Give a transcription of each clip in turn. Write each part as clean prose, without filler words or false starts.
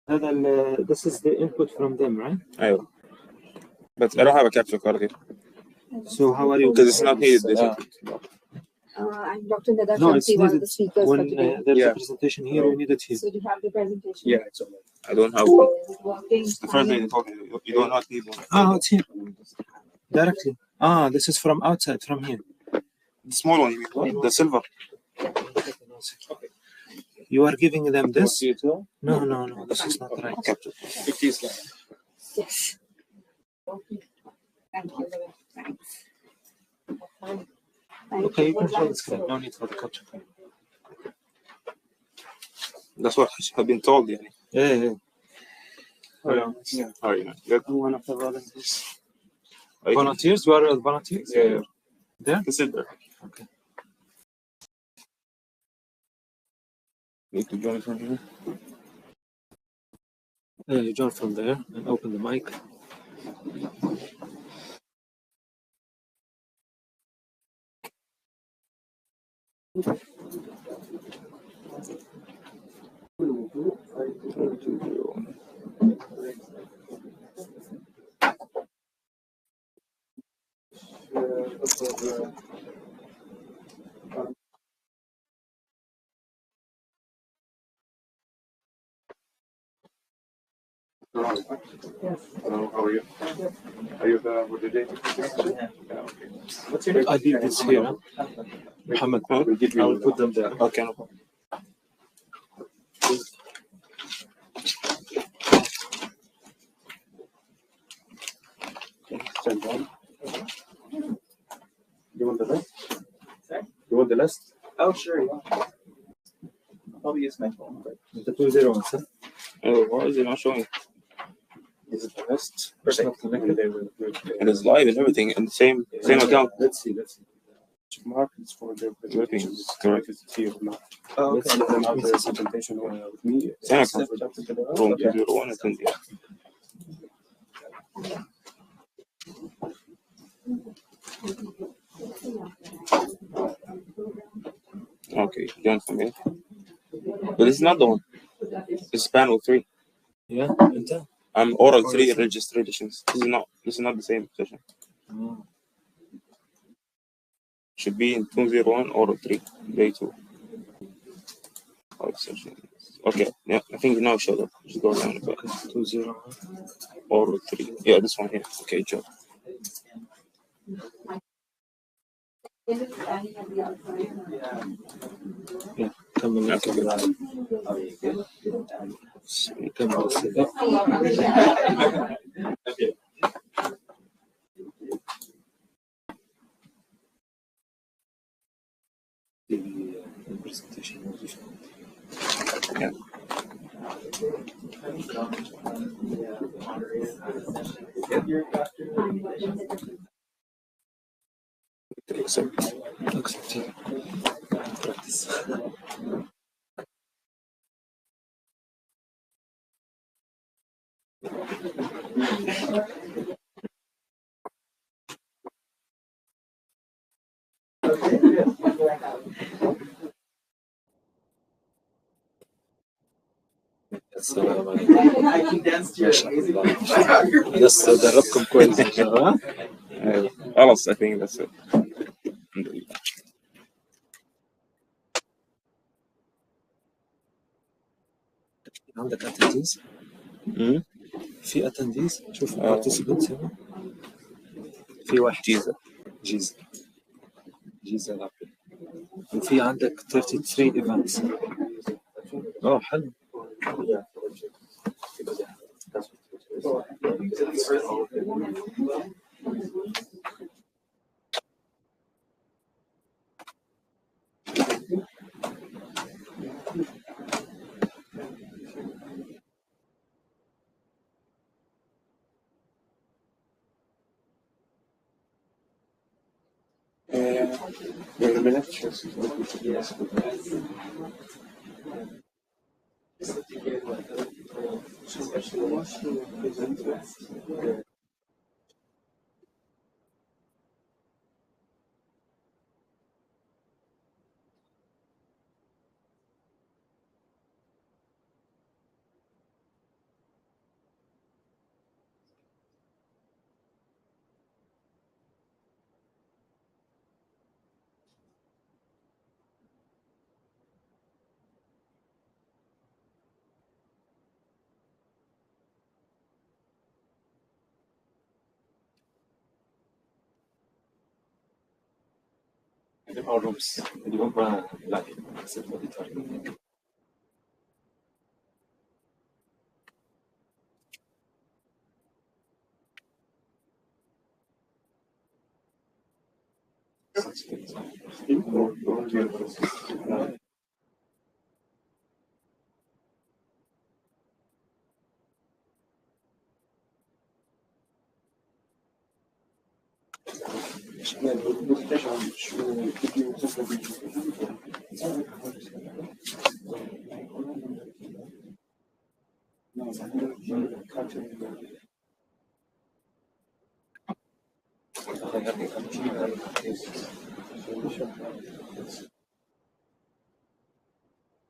This is the input from them, right? أيوة. But I don't have a capture card here. So how are you? Because it's not needed. I'm Dr. Nida, No, it's one of needed the speakers when for today. there's a presentation here. We need it here. So do you have the presentation? Yeah, it's okay. I don't have one. Is it working? It's the first thing they told me. You do not need one. Oh, it's here. Directly. Ah, this is from outside, from here. The small one, you mean? The silver. You are giving them this? No. This is not right. Capture. 50 slides. Yes. Thank you. Thanks. Okay, you can show the screen. No need for the capture. That's what I've been told. Yeah. Yeah. Yeah. How are you? Good. One of the volunteers. Volunteers? You are volunteers? Yeah. There? Consider. Okay. Need to join from here. You join from there and open the mic. Yes. Hello, how are you? Are you with the day? Yeah, okay. What's your name? I did this here. Hamad. I will put them there. Okay, no problem. You want the list? Sorry? You want the list? Oh, sure, yeah. I'll probably use my phone, but... The 201, sir. Oh, why is it not showing? Is it the list? It's not connected. And it's live and everything in the same account. Let's see. Markets for their Everything presentation. is correct. If it's here or not. Oh, Let's send them out the presentation with me. Same account. Room Okay. 201 and 20. Okay, join from here. But this is not the one. This is panel 3. Yeah. I'm oral 3 registrations. This is not the same session. Should be in 201 oral 3, day 2. Sessions. Okay, yeah, I think it now showed up. Just go down a bit. 201. Oral 3. Yeah, this one here. Okay, Joe. Yeah, come on. Okay, good. Come on. The presentation. Yeah. Accept. Practice. السلام عليكم. ما شاء الله. بس دربكم كويس ان شاء الله. خلاص I think that's it. الحمد لله. عندك اتنديز؟ في اتنديز؟ شوف participants هنا. في واحد جيزة العبد. وفي عندك 33 events. حلو. Wait a minute. in our rooms اللي هم لايف except auditorium.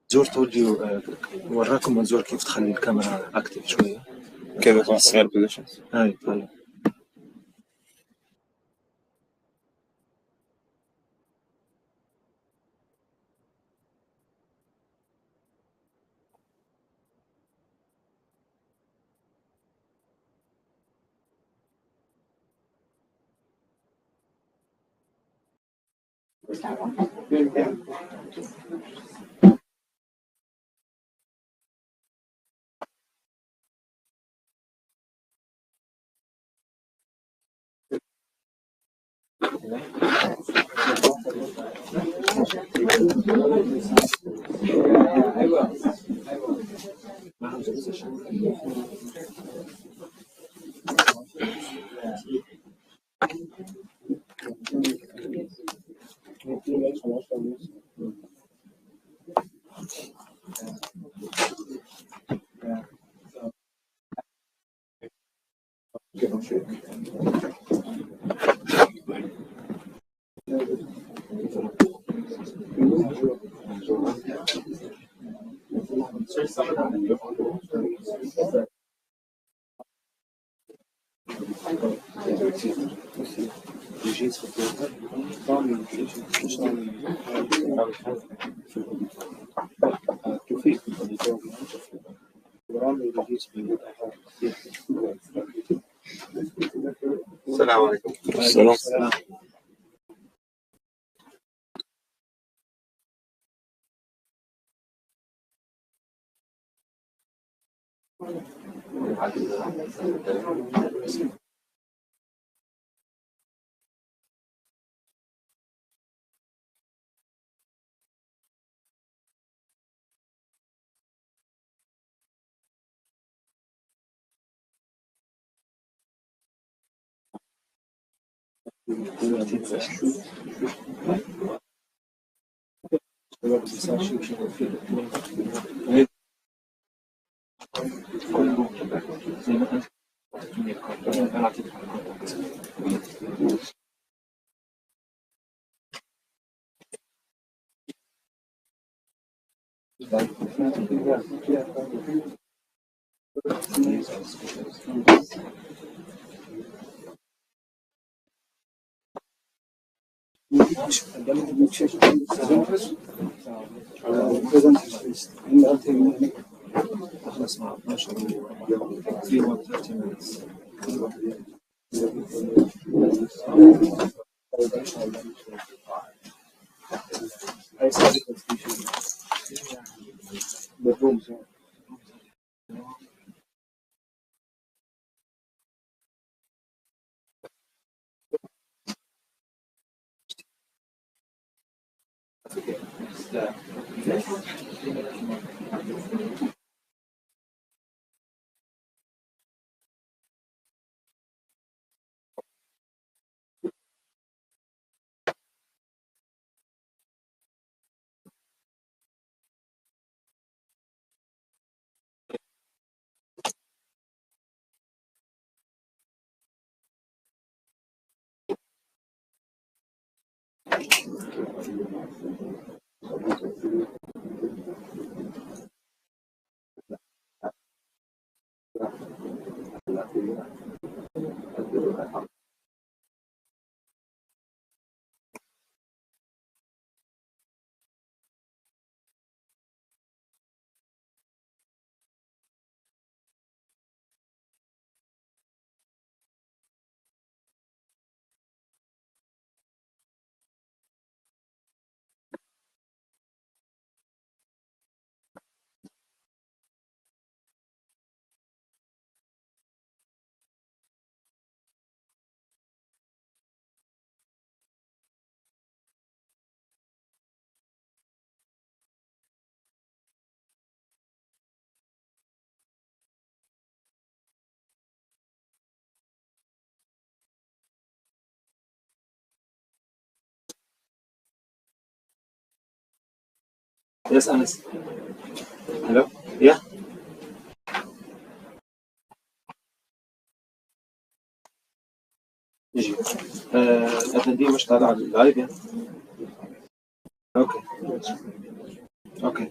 زور told you وراكم منزور كيف تخلي الكاميرا اكتف شويه كذا في الصغير بوزيشنز. هاي طيب. السلام عليكم. السلام. Yes, Anas. Hello? Yeah? يجي الأتندي مش طالع على اللايف يعني. اوكي اوكي.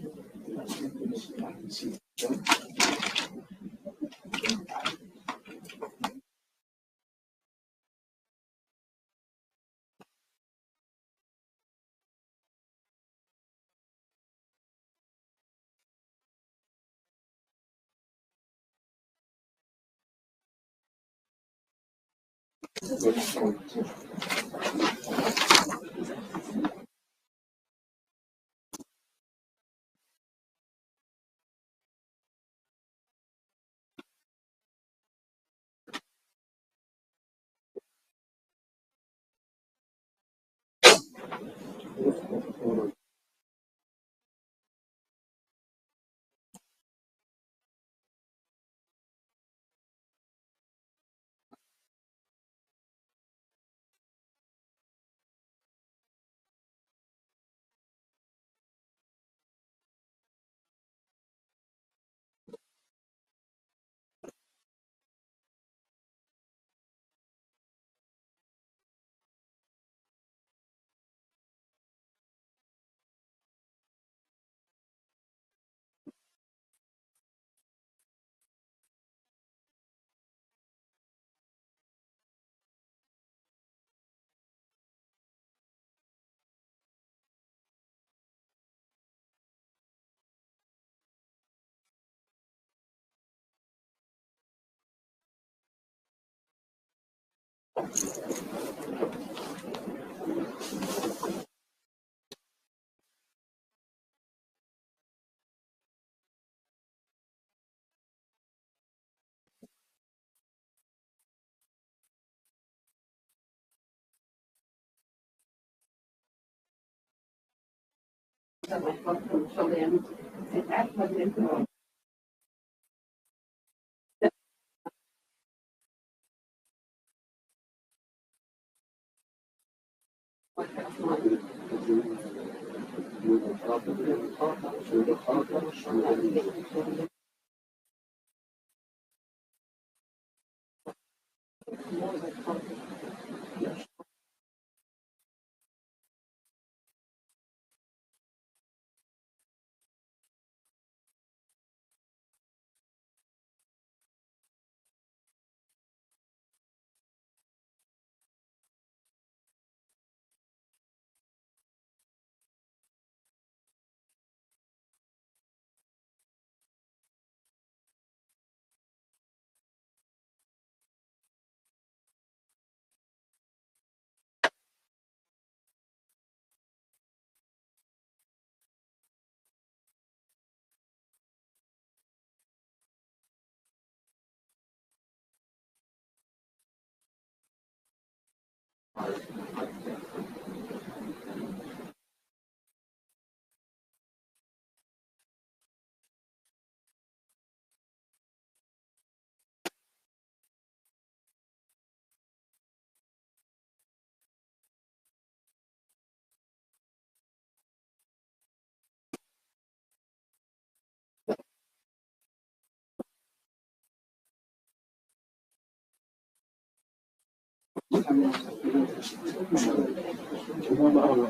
I'm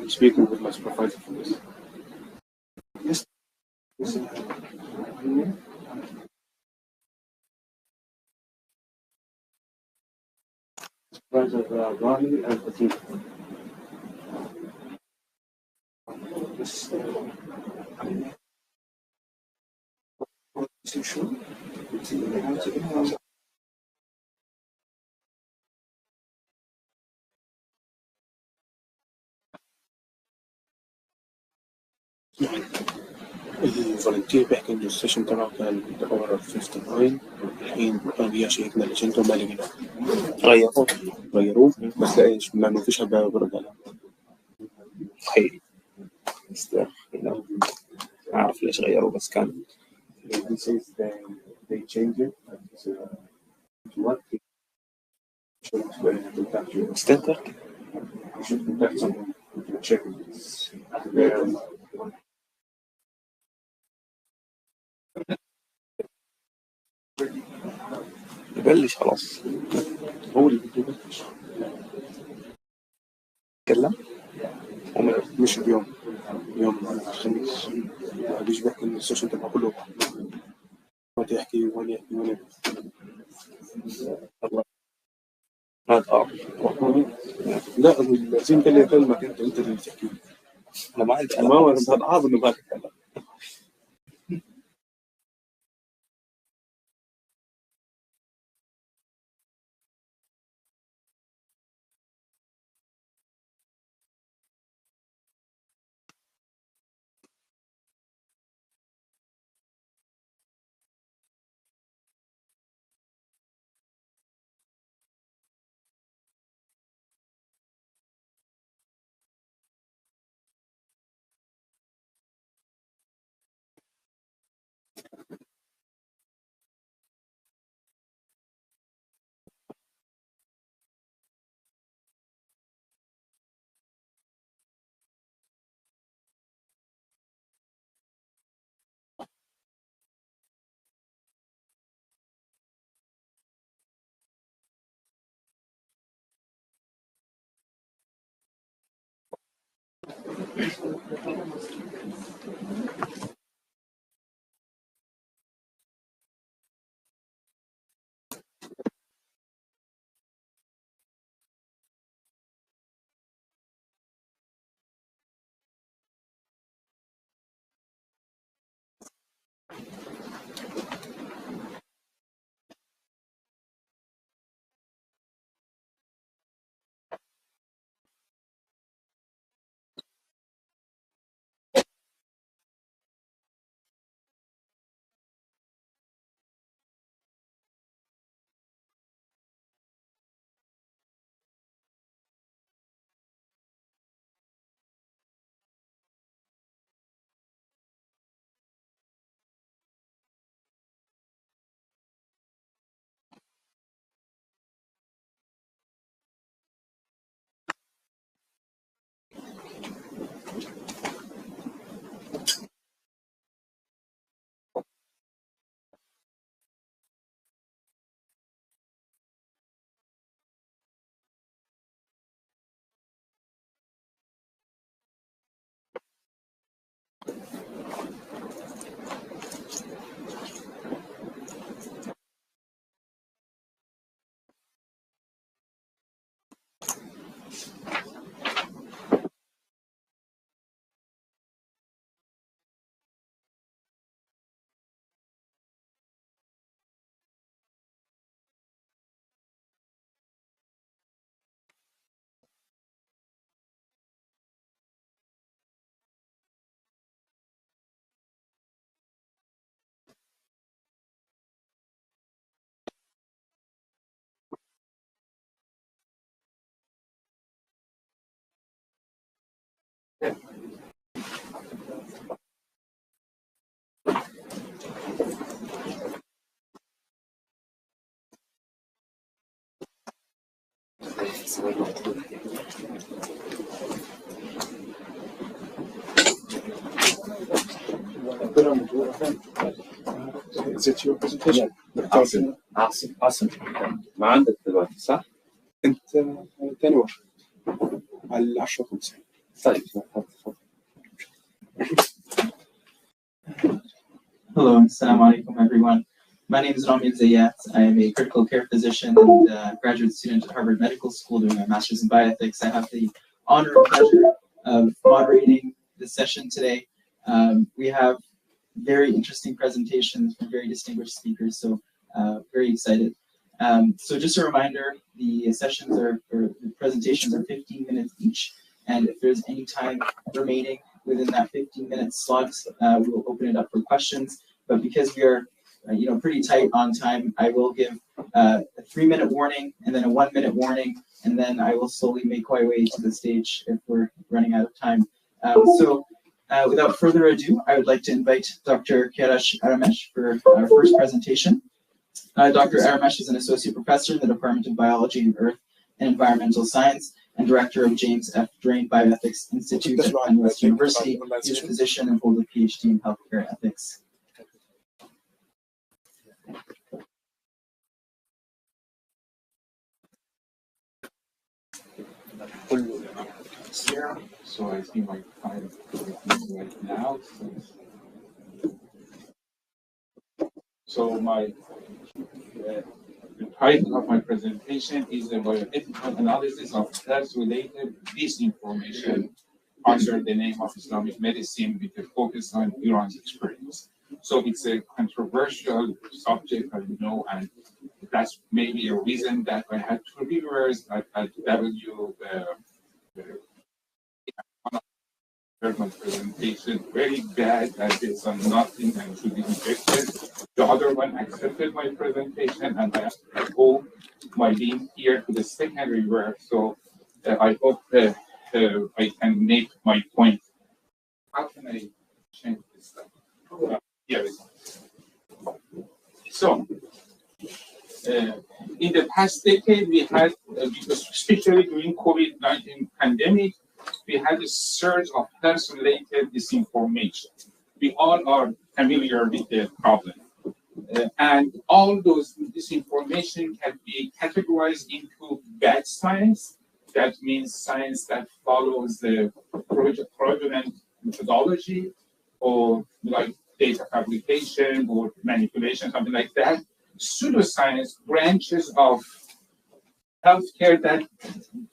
speaking with my supervisor for this. Yes. Supervisor Rami and Padela. This issue. الفولنتير بيحكي إنه السيشن تبعه كان أور 59 الحين أبيع شيكنا لجنته ما لقيناه غيروه بس لا إيش ما فيش حد برد عليه حقيقي بس ما أعرف ليش غيروه بس كان He says they change it to what he should contact you. Extender? You should contact someone to check this. يبلش خلاص. هو اللي بده يبلش يتكلم. مش اليوم، يوم الخميس بيجي بيحكي إن السيشن تبعه كله وين يحكي وين يحكي وين هذا لا الزين اللي يكلمك انت اللي تحكي. انا ما عندي، انا ما بعرف هذا عارف انه ما تتكلم. Is it your presentation? عاصم ما عندك دلوقتي صح؟ انت ثاني واحد على 10:50. طيب. Hello, assalamu alaikum everyone. My name is Rami Elzayat. I am a critical care physician and graduate student at Harvard Medical School doing my master's in bioethics. I have the honor and pleasure of moderating this session today. We have very interesting presentations from very distinguished speakers, so very excited. So just a reminder, the sessions or the presentations are 15 minutes each, and if there's any time remaining within that 15-minute slot, we'll open it up for questions. But because we are pretty tight on time, I will give a 3-minute warning and then a 1-minute warning, and then I will slowly make my way to the stage if we're running out of time. Without further ado, I would like to invite Dr. Kiarash Aramesh for our first presentation. Dr. Aramesh is an associate professor in the Department of Biology and Earth and Environmental Science and director of James F. Drain Bioethics Institute at PennWest University. He is a physician and holds a PhD in healthcare ethics. here. So I see my time right now. So my the title of my presentation is the bioethical analysis of health-related disinformation under the name of Islamic medicine with a focus on Iran's experience. So it's a controversial subject, I know, and that's maybe a reason that I had two reviewers at W. Heard my presentation very bad and it's on nothing and should be rejected. The other one accepted my presentation and I owe my link here to the second reviewer. So I hope I can make my point. How can I change this stuff? Here it is. So, in the past decade, we had, especially during COVID-19 pandemic, we had a surge of health-related disinformation. We all are familiar with the problem. And all those disinformation can be categorized into bad science. That means science that follows the fraudulent methodology, or like data fabrication or manipulation, something like that. Pseudoscience, branches of healthcare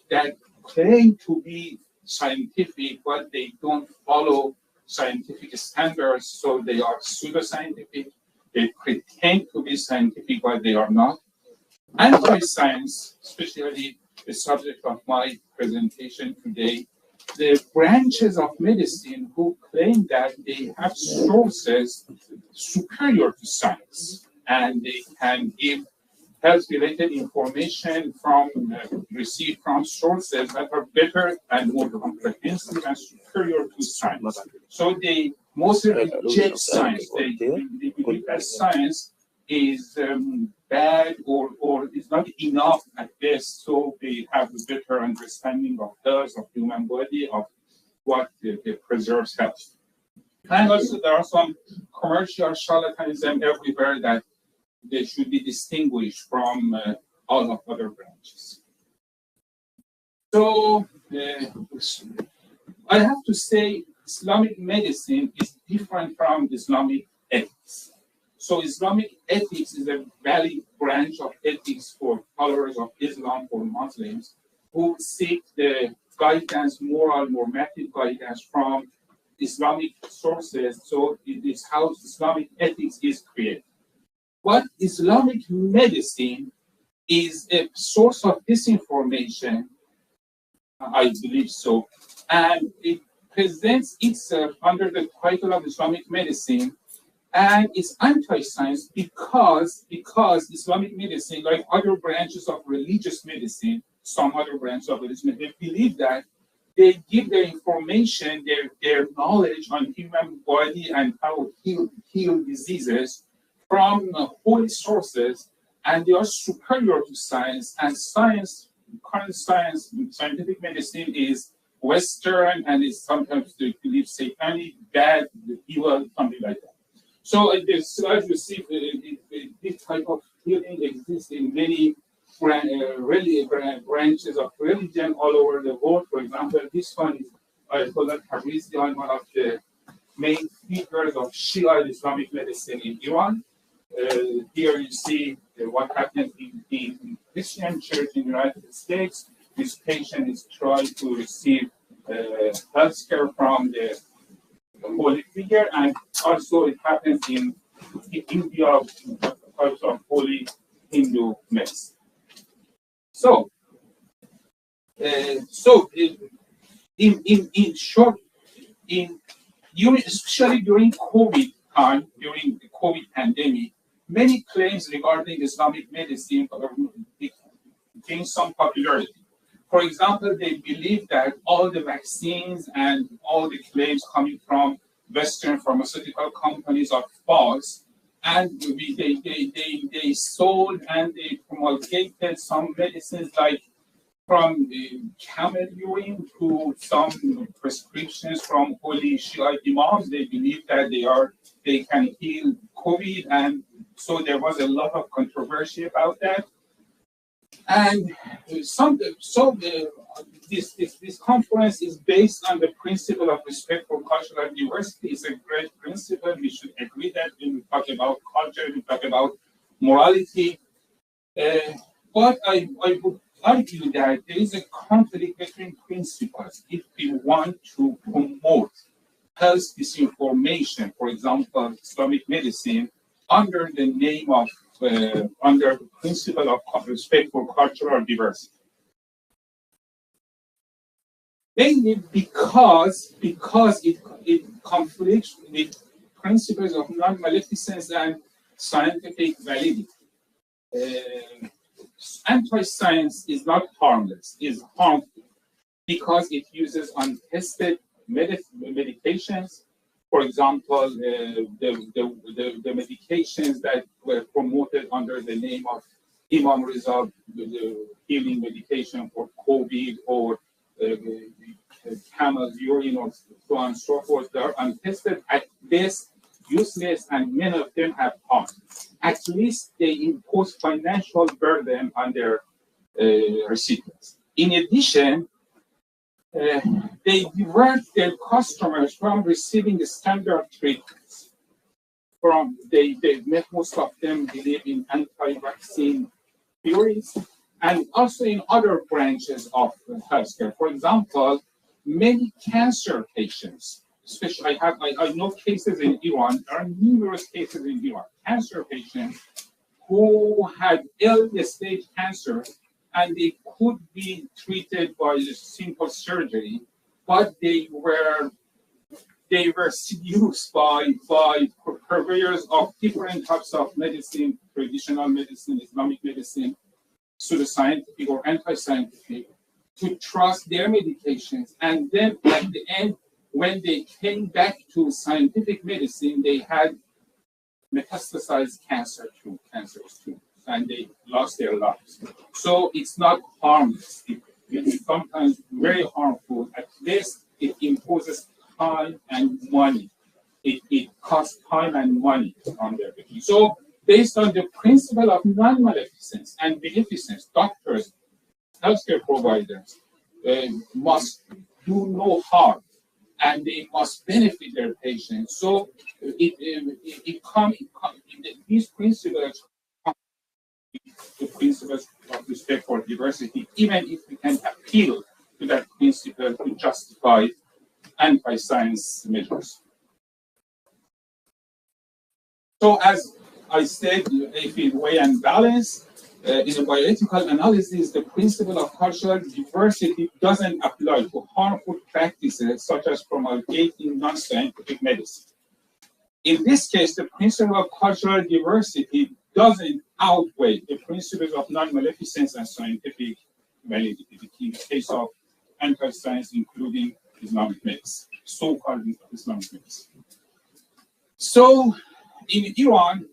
that claim to be scientific, but they don't follow scientific standards, so they are pseudoscientific. They pretend to be scientific, but they are not. Anti-science, especially the subject of my presentation today, the branches of medicine who claim that they have sources superior to science, and they can give health-related information from received from sources that are better and more comprehensive and superior to science. So they mostly reject science. They believe that science is bad or is not enough at best. So they have a better understanding of health, of human body, of what preserves health. And also there are some commercial charlatanism everywhere that they should be distinguished from all of other branches. So I have to say Islamic medicine is different from Islamic ethics. So Islamic ethics is a valid branch of ethics for followers of Islam, for Muslims, who seek the guidance, moral, normative guidance from Islamic sources. So it is how Islamic ethics is created. But Islamic medicine is a source of disinformation, I believe so, and it presents itself under the title of Islamic medicine, and it's anti-science because Islamic medicine, like other branches of religious medicine, some other branches of religious medicine, they believe that they give their information, their knowledge on human body and how to heal diseases from holy sources, and they are superior to science. And science, current science, scientific medicine is Western and is sometimes they believe satanic, bad, evil, something like that. So as you see, this type of healing exists in many branches of religion all over the world. For example, this one is Ayatollah Tabrizian, one of the main figures of Shia Islamic medicine in Iran. Here you see what happens in Christian church in the United States. This patient is trying to receive health care from the holy figure, and also it happens in India, types of holy Hindu medicine. So, in short, especially during COVID time, during the COVID pandemic, many claims regarding Islamic medicine gained some popularity. For example, they believe that all the vaccines and all the claims coming from Western pharmaceutical companies are false, and they sold and they promulgated some medicines like from camel urine to some prescriptions from holy Shia imams. They believe that they can heal COVID, and so there was a lot of controversy about that. And this conference is based on the principle of respect for cultural diversity. It's a great principle. We should agree that when we talk about culture, we talk about morality. But I would argue that there is a conflict between principles if we want to promote health disinformation, for example, Islamic medicine, under the name of, under the principle of respect for cultural diversity. Mainly because it conflicts with principles of non-maleficence and scientific validity. Anti-science is not harmless, is harmful because it uses untested medications. For example, the medications that were promoted under the name of Imam Rizal, the healing medication for COVID, or camel's urine, or so on and so forth, they are untested, at best useless, and many of them have harm. At least they impose financial burden on their recipients. In addition, they divert their customers from receiving the standard treatments. They make most of them believe in anti-vaccine theories, and also in other branches of healthcare. For example, many cancer patients, especially I know cases in Iran, there are numerous cases in Iran, cancer patients who had early stage cancer, and they could be treated by a simple surgery, but they were seduced by purveyors of different types of medicine, traditional medicine, Islamic medicine, pseudoscientific or anti-scientific, to trust their medications. And then at the end, when they came back to scientific medicine, they had metastasized cancers too, and they lost their lives. So it's not harmless. It's sometimes very harmful. At least it imposes time and money. It costs time and money on their victims. So based on the principle of non-maleficence and beneficence, doctors, healthcare providers must do no harm, and they must benefit their patients. So these principles come the principles of respect for diversity, even if we can appeal to that principle to justify anti-science measures. So as I said, if in way and balance, in a bioethical analysis, the principle of cultural diversity doesn't apply to harmful practices such as promulgating non-scientific medicine. In this case, the principle of cultural diversity doesn't outweigh the principles of non-maleficence and scientific validity in the case of anti-science, including Islamic medicine, so-called Islamic medicine. So in Iran,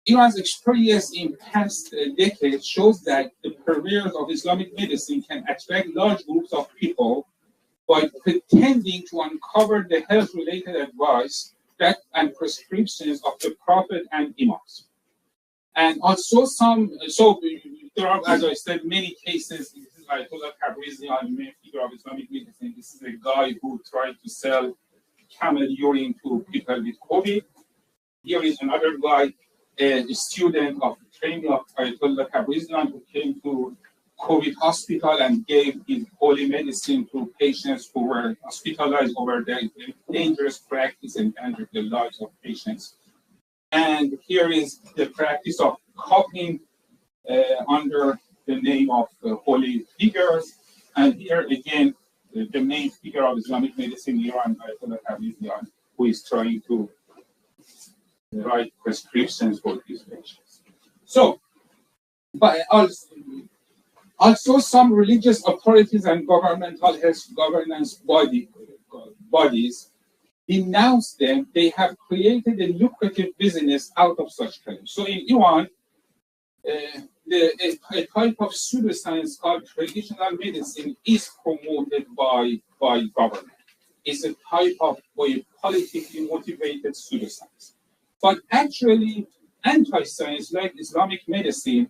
Iran's experience in past decades shows that the purveyors of Islamic medicine can attract large groups of people by pretending to uncover the health-related advice and prescriptions of the Prophet and Imams. And also there are, as I said, many cases. This is Ayatollah Tabrizi, the main figure of Islamic medicine. This is a guy who tried to sell camel urine to people with COVID. Here is another guy, a student of training of Ayatollah Tabrizi, who came to COVID hospital and gave his holy medicine to patients who were hospitalized over their dangerous practice and endangered the lives of patients. And here is the practice of copying under the name of holy figures. And here again, the main figure of Islamic medicine in Iran, Ayatollah Tabrizi, who is trying to write prescriptions for these patients. So, but also some religious authorities and governmental health governance bodies denounce them. They have created a lucrative business out of such claims. So in Iran, a type of pseudoscience called traditional medicine is promoted by government. It's a type of politically motivated pseudoscience. But actually, anti-science like Islamic medicine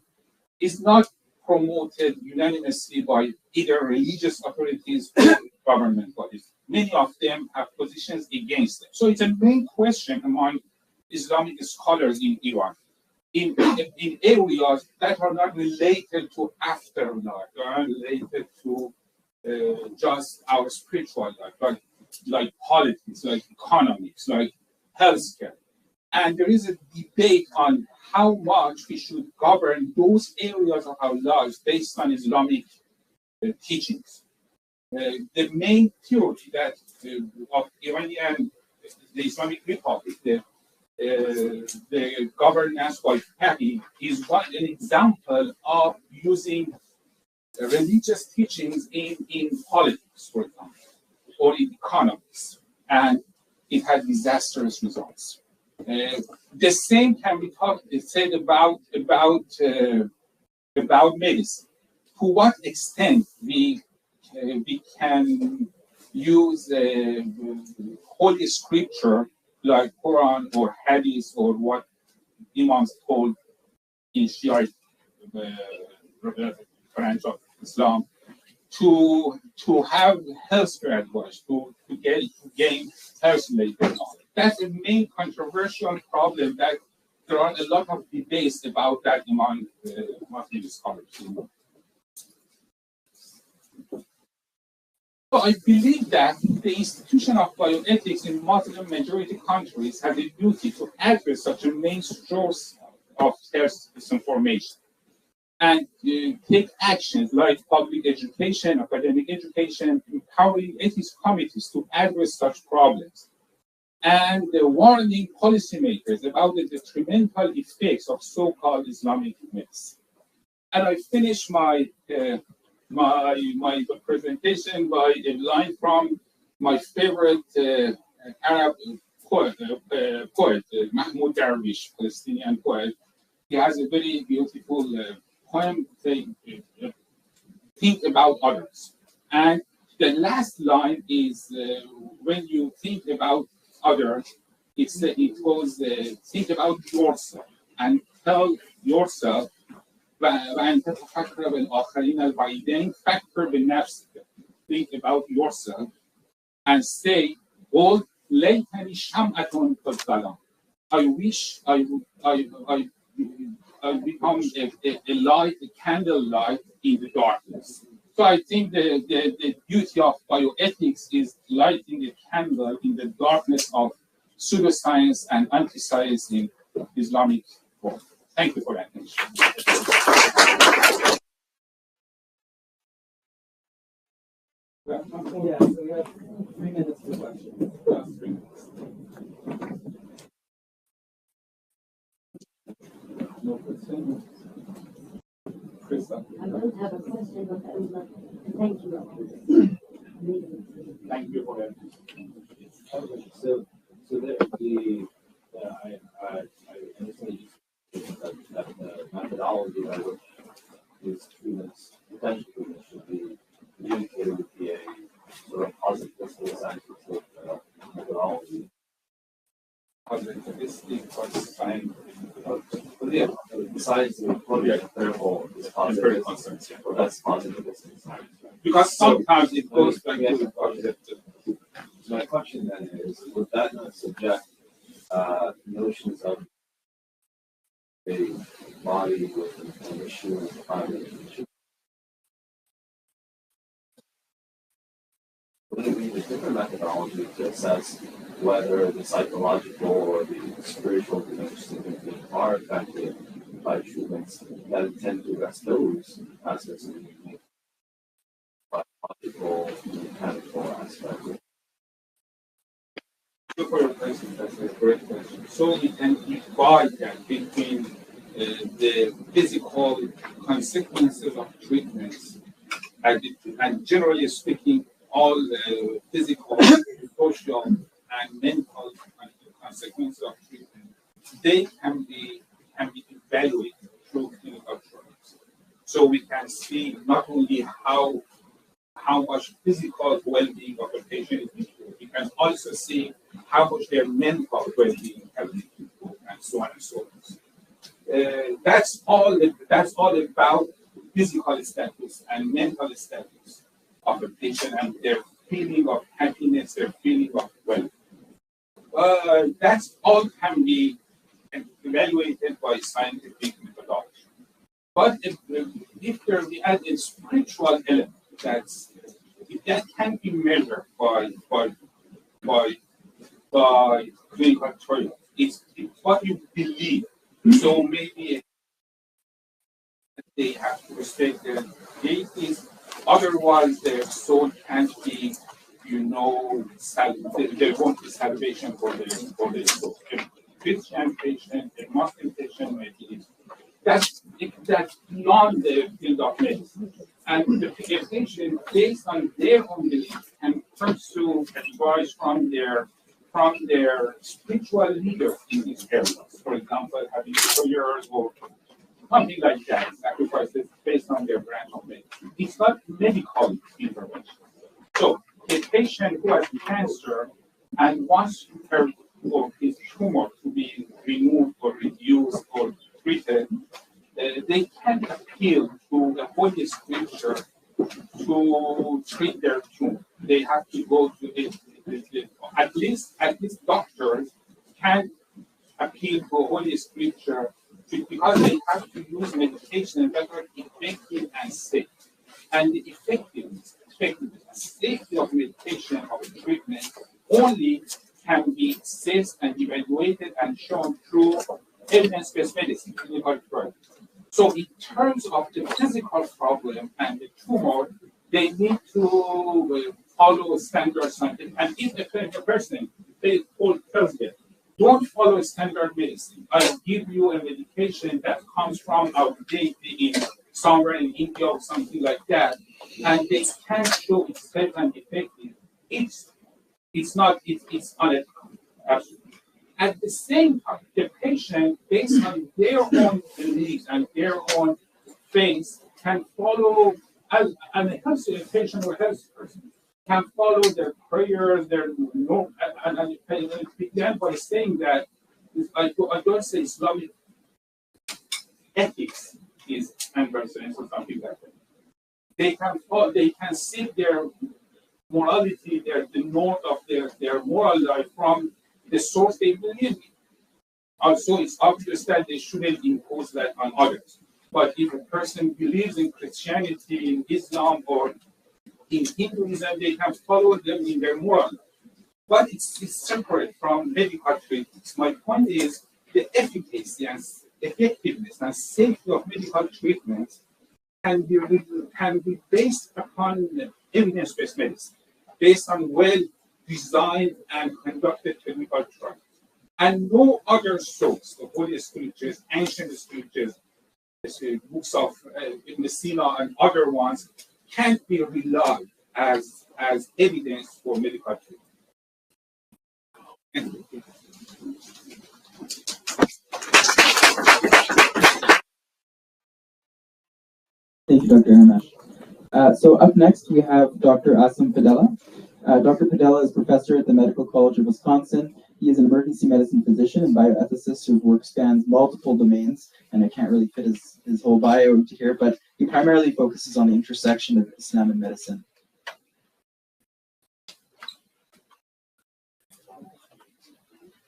is not promoted unanimously by either religious authorities or government bodies. Many of them have positions against them. So it's a main question among Islamic scholars in Iran. In areas that are not related to afterlife, they are related to just our spiritual life, like politics, like economics, like healthcare. And there is a debate on how much we should govern those areas of our lives based on Islamic teachings. The main theory that of Iranian, the Islamic Republic, the governance by Papi is an example of using religious teachings in politics, for example, or in economics, and it had disastrous results. The same can be said about medicine. To what extent we can use holy scripture like Quran or Hadith or what Imams call in Shia branch of Islam to have healthcare advice, to gain health-related knowledge. That's a main controversial problem that there are a lot of debates about that among Muslim scholars. So I believe that the institution of bioethics in Muslim majority countries has a duty to address such a main source of disinformation and take actions like public education, academic education, empowering ethics committees to address such problems, and warning policymakers about the detrimental effects of so-called Islamic myths. And I finish my presentation by a line from my favorite Arab poet, Mahmoud Darwish, Palestinian poet. He has a very beautiful poem saying, think about others. And the last line is, when you think about others, it goes, think about yourself and tell yourself, وأن تتفكر بالآخرين البعيدين فكر بنفسك. Think about yourself and say, قل ليتني شمعة في الظلام. I wish I become a light, a candle light in the darkness. So I think the beauty of bioethics is lighting a candle in the darkness of pseudoscience and anti-science in Islamic world. Thank you for that attention. Yeah, so we have 3 minutes for questions. 3 minutes. No question? Krista. I don't have a question, but I would like to thank you. Thank you for that. So I understand that the methodology by which these treatments, potential treatments, should be communicated would be a sort of positivistic scientific methodology. Positivistic or scientific? But yeah, the science of empirical is positive. Well, that's positivistic science. Because sometimes it goes back to the positive. So my question then is, would that not subject notions of a body with an issue and issue? Would it be a different methodology to assess whether the psychological or the spiritual dimensions are affected by treatments that intend to address those aspects of the biological, mechanical aspects? Thank you for your question. That's a great question. So we can divide that between the physical consequences of treatments and generally speaking, all the physical, social, and mental consequences of treatment, they can be evaluated through clinical trials. So we can see not only how much physical well-being of a patient is improved, we can also see how much their mental well-being has been improved, and so on and so forth. That's all about physical status and mental status of a patient and their feeling of happiness, their feeling of well. That's all can be evaluated by scientific methodology. But if there we add a spiritual element, that can be measured by clinical trials. It's what you believe. So maybe they have to respect their deities. Otherwise, their soul can't be, there won't be salvation for their soul. A Christian patient, a Muslim patient, maybe that's beyond the field of medicine. And the patient, based on their own belief, can pursue advice from their spiritual leaders in these areas. For example, having prayers or something like that, sacrifices based on their branch of medicine. It's not medical intervention. So a patient who has cancer and wants her or his tumor to be removed or reduced or treated, they can appeal to the Holy Scripture to treat their tumor. They have to go to at least doctors can appeal to Holy Scripture because they have to use medication that are effective and safe. And the effectiveness and safety of medication of treatment only can be assessed and evaluated and shown through evidence-based medicine, clinical trials. So in terms of the physical problem and the tumor, they need to follow standard scientific. And if a person tells them, don't follow standard medicine, I'll give you a medication that comes from outdated in somewhere in India or something like that, and they can't show it's safe and effective, it's unethical. Absolutely. At the same time, the patient, based on their own beliefs and their own faith, can follow, and a healthy patient or healthy person can follow their prayers, and it began by saying that I don't say Islamic ethics is unprecedented or something like that. They can see their morality, the north of their moral life from the source they believe in. Also, it's obvious that they shouldn't impose that on others. But if a person believes in Christianity, in Islam, or in Hinduism, they can follow them in their moral life. But it's separate from medical treatments. My point is the efficacy and effectiveness and safety of medical treatments can be based upon evidence-based medicine, based on well-designed and conducted clinical trials. And no other source, the Holy Scriptures, ancient scriptures, the books of Ibn Sina and other ones, can't be relied as evidence for medical treatment. Thank you, Dr. Aramesh. So up next, we have Dr. Aasim Padela. Dr. Padela is professor at the Medical College of Wisconsin. He is an emergency medicine physician and bioethicist whose work spans multiple domains, and I can't really fit his whole bio into here, but he primarily focuses on the intersection of Islam and medicine.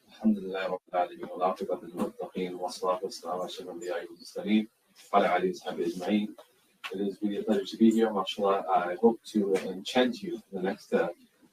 الحمد لله رب العالمين والعاقبة للمتقين والصلاة والسلام على أشرف الأنبياء والمرسلين وعلى آله وصحبه أجمعين. It is really a pleasure to be here, mashallah. I hope to enchant you in the next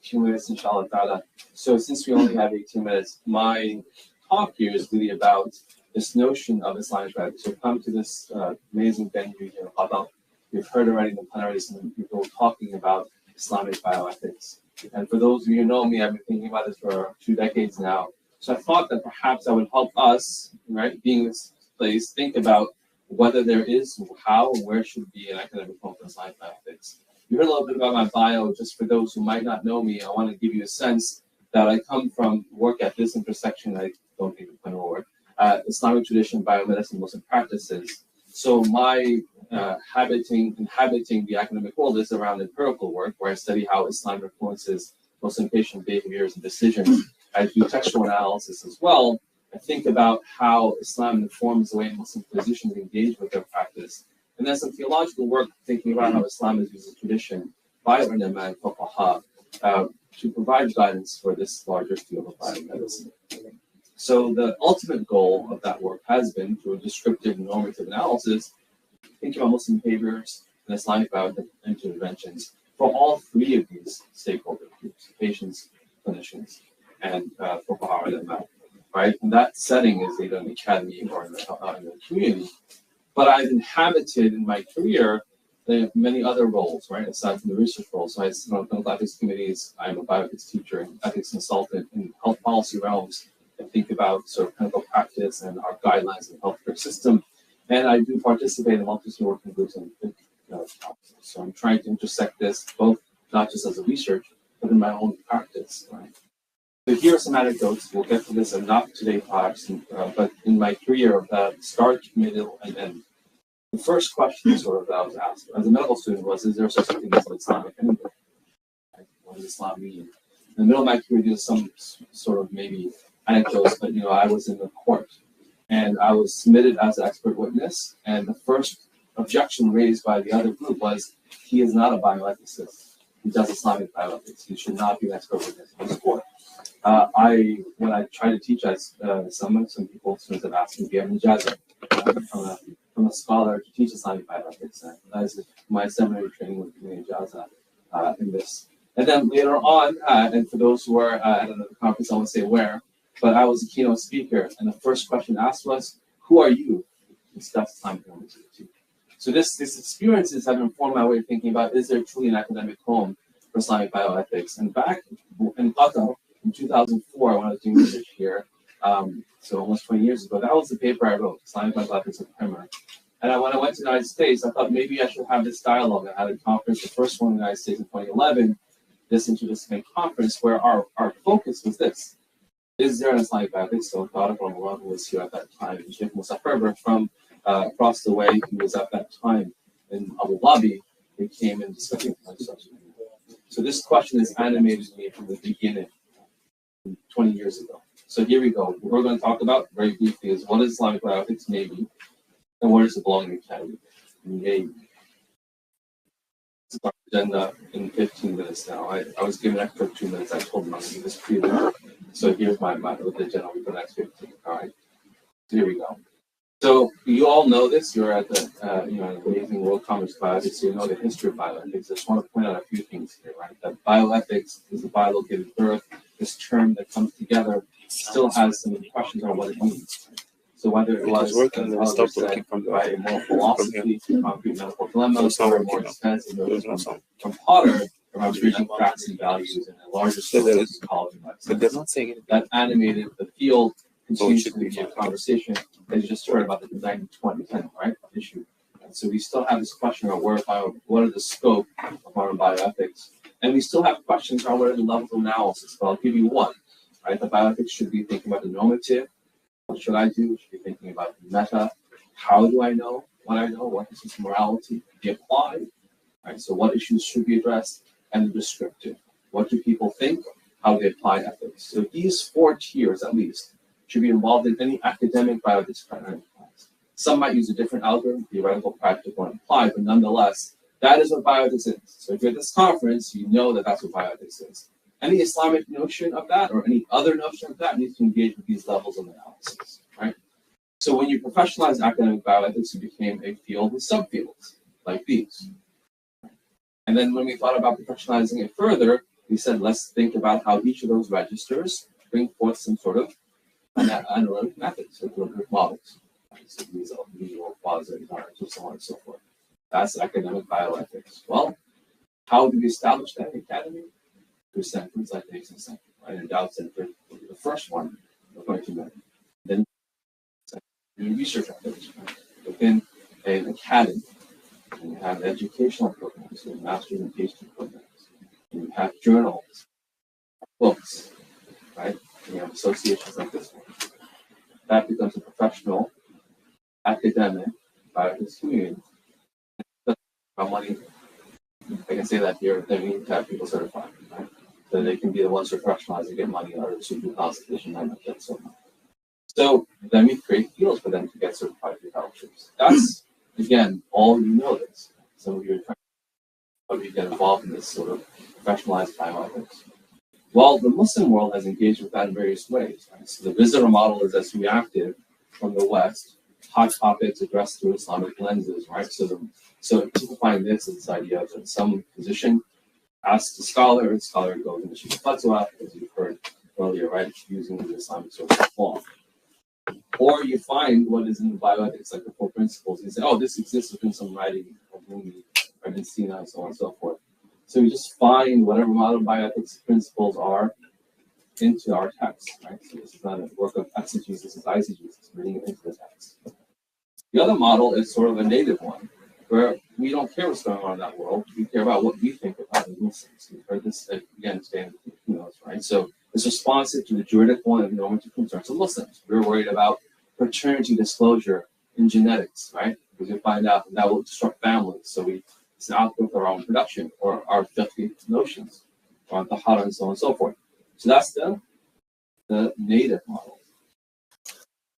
few minutes, inshallah ta'ala. So since we only have 18 minutes, my talk here is really about this notion of Islamic bioethics. So come to this amazing venue here in Padela. We've heard already in the plenary some people talking about Islamic bioethics. And for those of you who know me, I've been thinking about this for 2 decades now. So I thought that perhaps that would help us, right, being in this place, think about whether there is, how, and where should be an academic focus on Islamic bioethics. You heard a little bit about my bio. Just for those who might not know me, I want to give you a sense that I come from work at this intersection. I don't think it's work. Islamic tradition, biomedicine, Muslim practices. So my inhabiting the academic world is around empirical work, where I study how Islam influences Muslim patient behaviors and decisions. I do textual analysis as well. I think about how Islam informs the way Muslim physicians engage with their practice. And then some theological work thinking about how Islam is used as tradition by ulama and fuqaha to provide guidance for this larger field of biomedicine. So the ultimate goal of that work has been, through a descriptive and normative analysis, thinking about Muslim behaviors and Islamic bioethical interventions for all three of these stakeholder groups: patients, clinicians, and fuqaha ulama. Right? And that setting is either in the academy or in the community. But I've inhabited in my career many other roles, right, aside from the research role. So I sit on clinical ethics committees. I'm a bioethics teacher and ethics consultant in health policy realms. I think about sort of clinical practice and our guidelines in the healthcare system. And I do participate in multiple working groups and so I'm trying to intersect this both not just as a research, but in my own practice, right? So here are some anecdotes. We'll get to this in not today talks, but in my career, start, middle, and end. The first question sort of that I was asked as a medical student was, is there such a thing as an Islamic enemy? What does Islam mean? In the middle of my career, there's some sort of maybe anecdotes, but I was in the court and I was submitted as an expert witness, and the first objection raised by the other group was, he is not a bioethicist. He does Islamic bioethics. He should not be an expert witness in this court. When I try to teach, some people, students have asked me, do you have ijazah from a scholar to teach Islamic bioethics? And that is my seminary training with me ijazah in this. And then later on, and for those who are at another conference, I won't say where, but I was a keynote speaker, and the first question asked was, who are you to discuss Islamic bioethics? So these experiences have informed my way of thinking about, is there truly an academic home for Islamic bioethics? And back in Qatar, in 2004, when I was doing research here, so almost 20 years ago, that was the paper I wrote, Islamic bioethics of primer. And when I went to the United States, I thought maybe I should have this dialogue. I had a conference, the first one in the United States in 2011, this interdisciplinary conference, where our focus was this. Is there an Islamic bioethics? So Dr. Rami, who was here at that time, and Sheikh Musa Ferber from across the way, who was at that time in Abu Dhabi, they came and discussed such. So this question has animated me from the beginning, 20 years ago. So here we go. What we're going to talk about very briefly is, what is Islamic bioethics, maybe, and where does it belong in the academy? Maybe. It's our agenda in 15 minutes now. I was given an extra 2 minutes. I told them I'm going to do this preview. So here's my with the agenda for the next 15. All right. So here we go. So you all know this. You're at the amazing World Congress of Bioethics, so you know the history of bioethics. I just want to point out a few things here, right? That bioethics is a biolocated birth. This term that comes together still has some questions on what it means. So whether it was by a moral philosophy, concrete medical dilemmas, or more expensive from Potter, around bridging facts and values in a larger scale of psychology, that animated the field. Continues to be a conversation, as you just heard about the 90-20-10, right, issue. And so we still have this question of what are the scope of modern bioethics, and we still have questions on what are the levels of analysis. But I'll give you one, right? The bioethics should be thinking about the normative. What should I do? We should be thinking about the meta. How do I know what I know? What is this morality be applied? Right. So what issues should be addressed? And the descriptive. What do people think? How do they apply ethics? So these 4 tiers, at least, should be involved in any academic biodisciplinary class. Some might use a different algorithm, theoretical, practical, and applied, but nonetheless, that is what bioethics is. So if you're at this conference, you know that that's what bioethics is. Any Islamic notion of that, or any other notion of that, needs to engage with these levels of analysis, right? So when you professionalize academic bioethics, it became a field with subfields, like these. And then when we thought about professionalizing it further, we said, let's think about how each of those registers bring forth some sort of analytic methods, analytic models. So these are visual, quasi, and so on and so forth. That's academic bioethics. Well, how do we establish that in the academy? Through centers like the Aasim Center, right? Endowed Center will be the first one we're going to mention. Then research activities, right? Within an academy, and you have educational programs, so master's and PhD programs, and you have journals, books, right? You have associations like this one. That becomes a professional, academic, bioethics community. About money, I can say that here, they need to have people certified, right? So they can be the ones who professionalize and get money out of the super consultation might not get so much. So then we create fields for them to get certified through fellowships. That's again, all you know this. Some of you are trying how do you get involved in this sort of professionalized bioethics? Well, the Muslim world has engaged with that in various ways. Right? So the visitor model is as reactive from the West, hot topics addressed through Islamic lenses, right? So typifying this is this idea that some physician asks a scholar goes and issues a fatwa, as you've heard earlier, right? Using the Islamic source of law. Or you find what is in the bioethics, like the four principles, and you say, oh, this exists within some writing of Rumi, or Sina, and so on and so forth. So we just find whatever modern bioethics principles are into our text, right? So this is not a work of exegesis, this is eisegesis, it's bringing it into the text. The other model is sort of a native one, where we don't care what's going on in that world, we care about what we think about the Muslims. We've heard this again today in the keynotes, right? So it's responsive to the juridic one and the normative concerns of Muslims. We're worried about paternity disclosure in genetics, right? Because we find out that will disrupt families, so it's an output of our own production or our fiqh notions on tahara and so on and so forth. So that's the native model.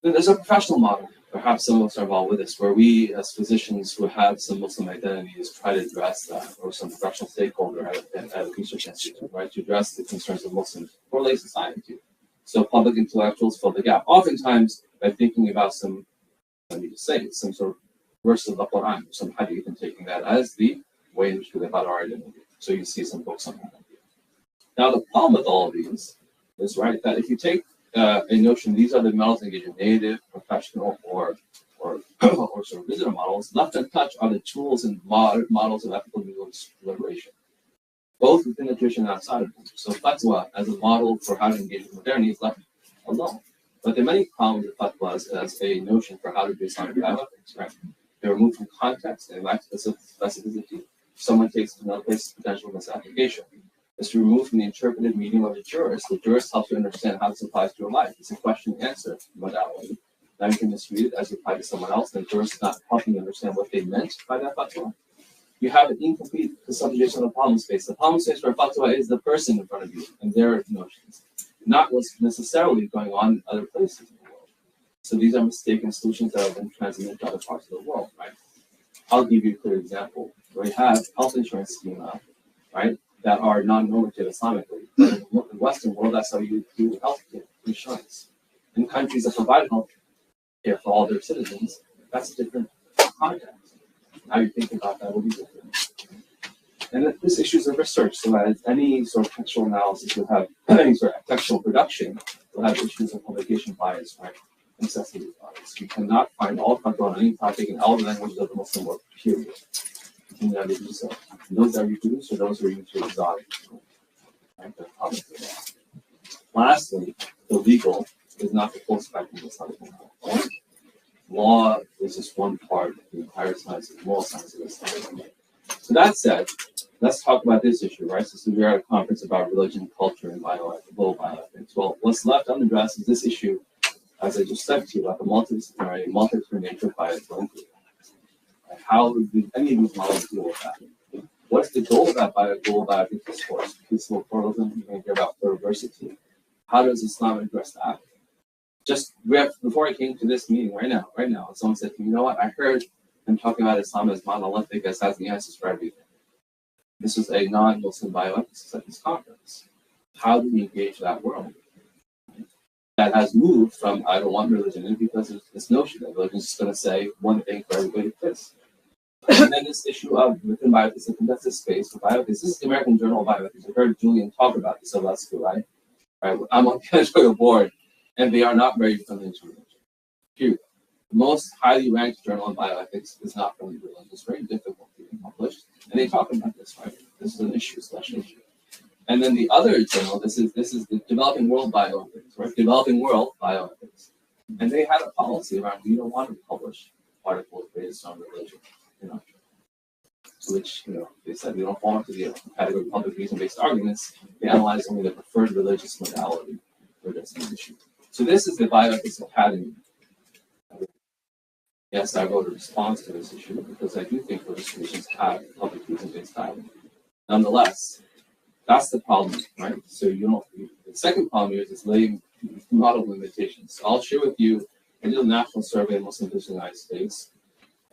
Then there's a professional model. Perhaps some of us are involved with this, where we, as physicians who have some Muslim identities, try to address that, or some professional stakeholder at a research institute, right, to address the concerns of Muslims or lay society. So public intellectuals fill the gap, oftentimes by thinking about some, let me just say, some sort of verse of the Quran, some hadith, and taking that as the way in which we live out our identity. So you see some books on that. Now the problem with all of these is, right, that if you take a notion, these are the models engaged in native, professional, or sort of visitor models. Left untouched are the tools and models of ethical deliberation, both within the tradition and outside of them. So fatwa as a model for how to engage with modernity is left alone. But there are many problems with fatwa as a notion for how to do Islamic bioethics, right? They're removed from context and lack specificity. Someone takes it to another place, potential misapplication. It's removed from the interpretive medium of the jurist. The jurist helps you understand how this applies to your life. It's a question-answer modality. Now you can just read it as applied to someone else, and the jurist is not helping you understand what they meant by that fatwa. You have an incomplete subjugation of the problem space. The problem space for a fatwa is the person in front of you and their notions, not what's necessarily going on in other places in the world. So these are mistaken solutions that have been transmitted to other parts of the world, right? I'll give you a clear example. We have health insurance schema, right, that are non-normative Islamically. But in the Western world, that's how you do health care insurance. In countries that provide health care for all their citizens, that's a different context. How you think about that will be different. And this issue is of research, so as any sort of textual analysis will have, any sort of textual production will have issues of publication bias, right? Necessity bias. You cannot find all fatwa on any topic in all the languages of the Muslim world, period. You can never do so. And those that reproduce are those who are usually exotic. Right? Lastly, the legal is not the full spectrum of Islamic law. Law is just one part of the entire science of moral science of Islam. So that said, let's talk about this issue, right? So we're at a conference about religion, culture, and global bioethics. Well, what's left unaddressed is this issue, as I just said to you, about the multidisciplinary nature of bioethical inquiry. How do any of these models deal with that? What's the goal of that global bioethics discourse? Peaceful pluralism, you can hear about pluriversity. How does Islam address that? Just before I came to this meeting right now, someone said to me, you know what, I heard them talking about Islam as monolithic, as has the answers for everything. This is a non-Muslim bioethics at this conference. How do we engage that world? That has moved from, I don't want religion in, because there's this notion that religion is just going to say one thing for everybody to this. And then this issue of within bioethics, that's this space for bioethics. This is the American Journal of Bioethics. I heard Julian talk about this, so that's good, right? I'm on the editorial board, and they are not very friendly to religion. Period. The most highly ranked journal on bioethics is not friendly to religion. It's very difficult to be published. And they talk about this, right? This is an issue, /issue. And then the other journal, this is the Developing World Bioethics, right? Developing World Bioethics. And they had a policy around we don't want to publish articles based on religion, which, they said we don't fall into the category of public reason-based arguments. They analyze only the preferred religious modality for addressing the issue. So this is the Bioethics Academy. Yes, I wrote a response to this issue because I do think religious traditions have public reason-based dialogue. Nonetheless, that's the problem, right? So the second problem here is this laying model limitations. So I'll share with you, I did a national survey of Muslims in the United States.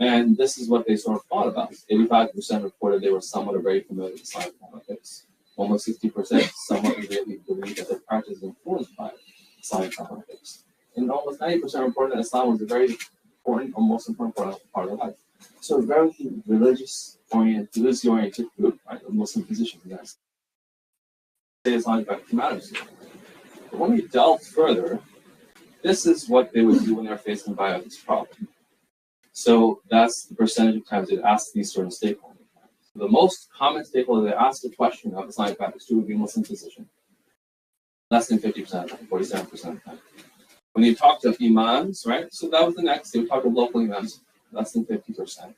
And this is what they sort of thought about. 85% reported they were somewhat or very familiar with Islamic politics. Almost 60% somewhat really believed that their practice is influenced by Islamic politics. And almost 90% reported that Islam was a very important or most important part of life. So a very religious-oriented group, right, of Muslim positions. Yes. Islamic practice matters. But when we delve further, this is what they would do when they're facing a bioethics problem. So that's the percentage of times they ask these certain stakeholders. The most common stakeholder they ask the question of Islamic practice to would be Muslim physician. Less than 50% of the time, 47% of the time. When you talk to imams, right? So that was the next. They would talk to local imams, less than 50%.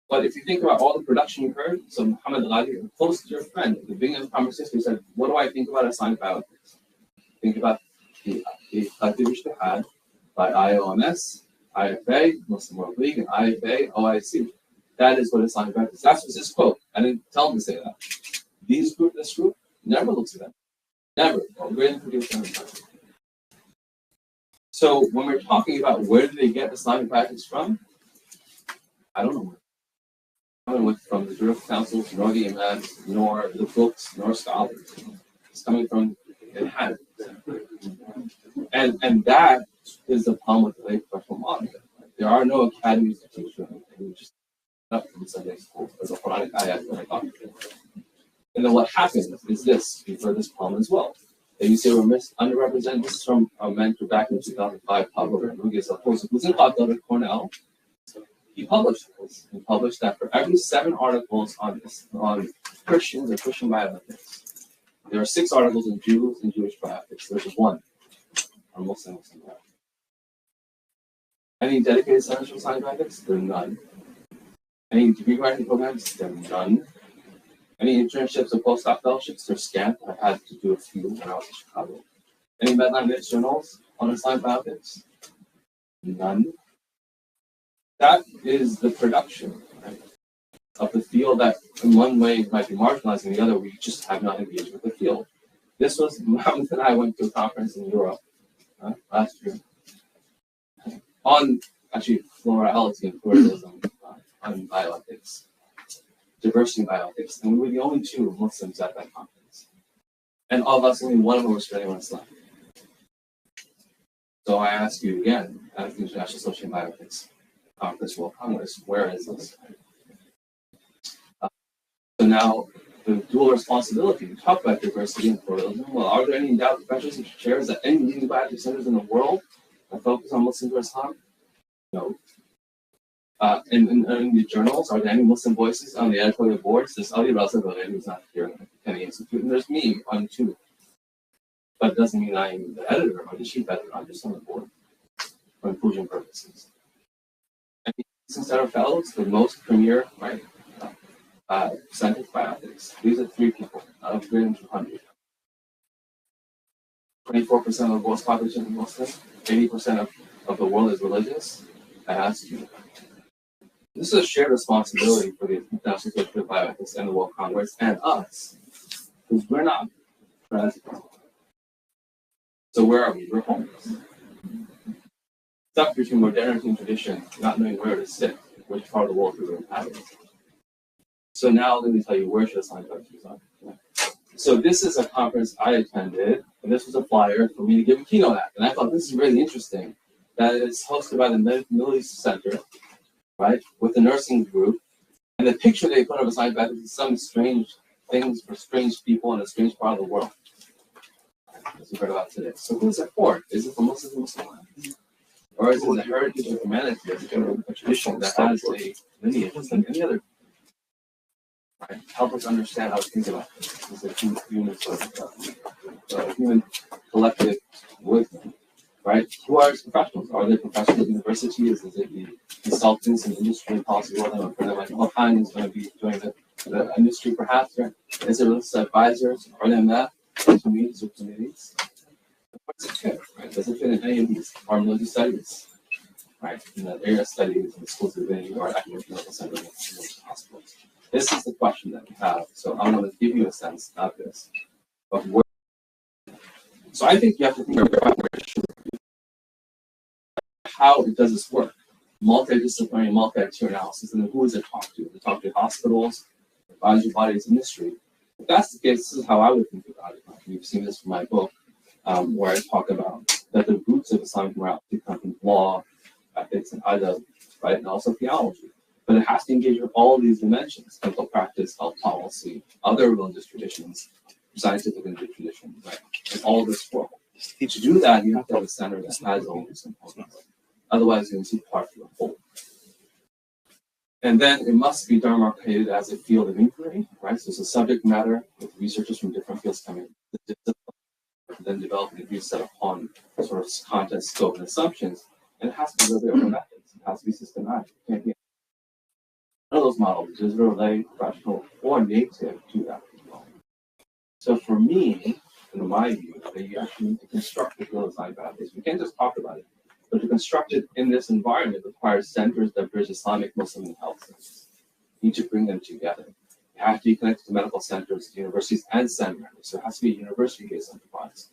But if you think about all the production you heard, so Muhammad Ghali, close to your friend, at the beginning of the conversation, he said, what do I think about Islamic bioethics? Think about the Collective Ijtihad by IOMS, IFA, Muslim World League, and IFA, OIC. That is what Islamic bioethics is. That's his quote. I didn't tell him to say that. This group never looks at that. Never. So when we're talking about where do they get Islamic practice from, I don't know. Coming from the juridical councils, nor the imams, nor the books, nor scholars. It's coming from the hand. And that is the problem with the lay professional model. There are no academies to teach you anything. You just up from Sunday school as a Quranic ayat that I talked about. And then what happens is this, you've heard this problem as well. And you say we're underrepresented. This is from a mentor back in 2005, Pablo Rodriguez, who's in Padela at Cornell. He published this. He published that for every 7 articles on Christians or Christian bioethics, there are 6 articles on Jews and Jewish bioethics. There's 1 on Muslim bioethics. Any dedicated centers for Islamic bioethics? There are none. Any degree writing programs? There are none. Any internships or postdoc fellowships? They're scant. I've had to do a few when I was in Chicago. Any Medline journals on Islamic bioethics? None. That is the production, right, of the field that in one way might be marginalized, in the other we just have not engaged with the field. This was, Mohammed and I went to a conference in Europe last year on actually plurality and pluralism on bioethics, diversity in bioethics, and we were the only 2 Muslims at that conference. And of us, only one of them was studying on Islam. So I ask you again, at the International Social Bioethics Conference, World Congress, where is this? So now the dual responsibility to talk about diversity and pluralism. Well, are there any endowed professors and chairs at any leading bioethics centers in the world that focus on Muslim or Islam? No. In the journals, are there any Muslim voices on the editorial boards? There's Ali Raza, who's not here at the Kennedy Institute, and there's me on 2. But it doesn't mean I'm the editor or the chief editor. I'm just on the board for inclusion purposes. And instead of fellows, the most premier, right, Center for Bioethics. These are 3 people out of 300. 24% of the world's population is Muslim. 80% of the world is religious. I ask you. This is a shared responsibility for the International Chapter of Bioethics and the World Congress and us, because we're not present. So where are we? We're homeless. Stuck between modernity and tradition, not knowing where to sit, which part of the world we're inhabiting. So now let me tell you where should Islamic bioethics be. So this is a conference I attended, and this was a flyer for me to give a keynote at. And I thought this is really interesting, that it's hosted by the Middle East Center, right, with the nursing group. And the picture they put of Islamic bioethics is some strange things for strange people in a strange part of the world, as we heard about today. So who is it for? Is it for Muslims and Muslims? Or is it the heritage of humanity as a tradition that has a lineage just like any other? Right? Help us understand how to think about this. It's a human collective wisdom, right? Who are its professionals? Are they professionals at universities? Is it the consultants in industry and policy world? I'm afraid like all kinds is going to be doing the industry perhaps, right? Is it religious advisors? Are they in that? Communities or committees? What's it fit, right? Does it fit in any of these? Are religious studies, right? In the area of studies in the schools of divinity or academic medical centers and hospitals? This is the question that we have. So I want to give you a sense of this. Of where. So I think you have to think about how does this work? multidisciplinary, multi-actor analysis, and then who does it talk to? Does it talk to hospitals, advisory bodies, industry? If that's the case, this is how I would think about it. You've seen this from my book, where I talk about that the roots of Islamic morality come from law, ethics, and adab, right, and also theology. But it has to engage with all of these dimensions: clinical practice, health policy, other religious traditions, scientific traditions, right, and all of this world. To do that, you have to have a center that has all these components. Otherwise, you're going to see part of the whole. And then it must be demarcated as a field of inquiry, right? So it's a subject matter with researchers from different fields coming in, then developing a view set upon sort of content, scope, and assumptions. And it has to be a little bit of methods. It has to be systematic. It can't be one of those models, digital, lay, professional, or native to that as well. So for me, in my view, that you actually need to construct the field of Islamic values. We can't just talk about it. But to construct it in this environment requires centers that bridge Islamic, Muslim, and health centers. You need to bring them together. You have to be connected to medical centers, universities, and centers. So it has to be a university-based enterprise.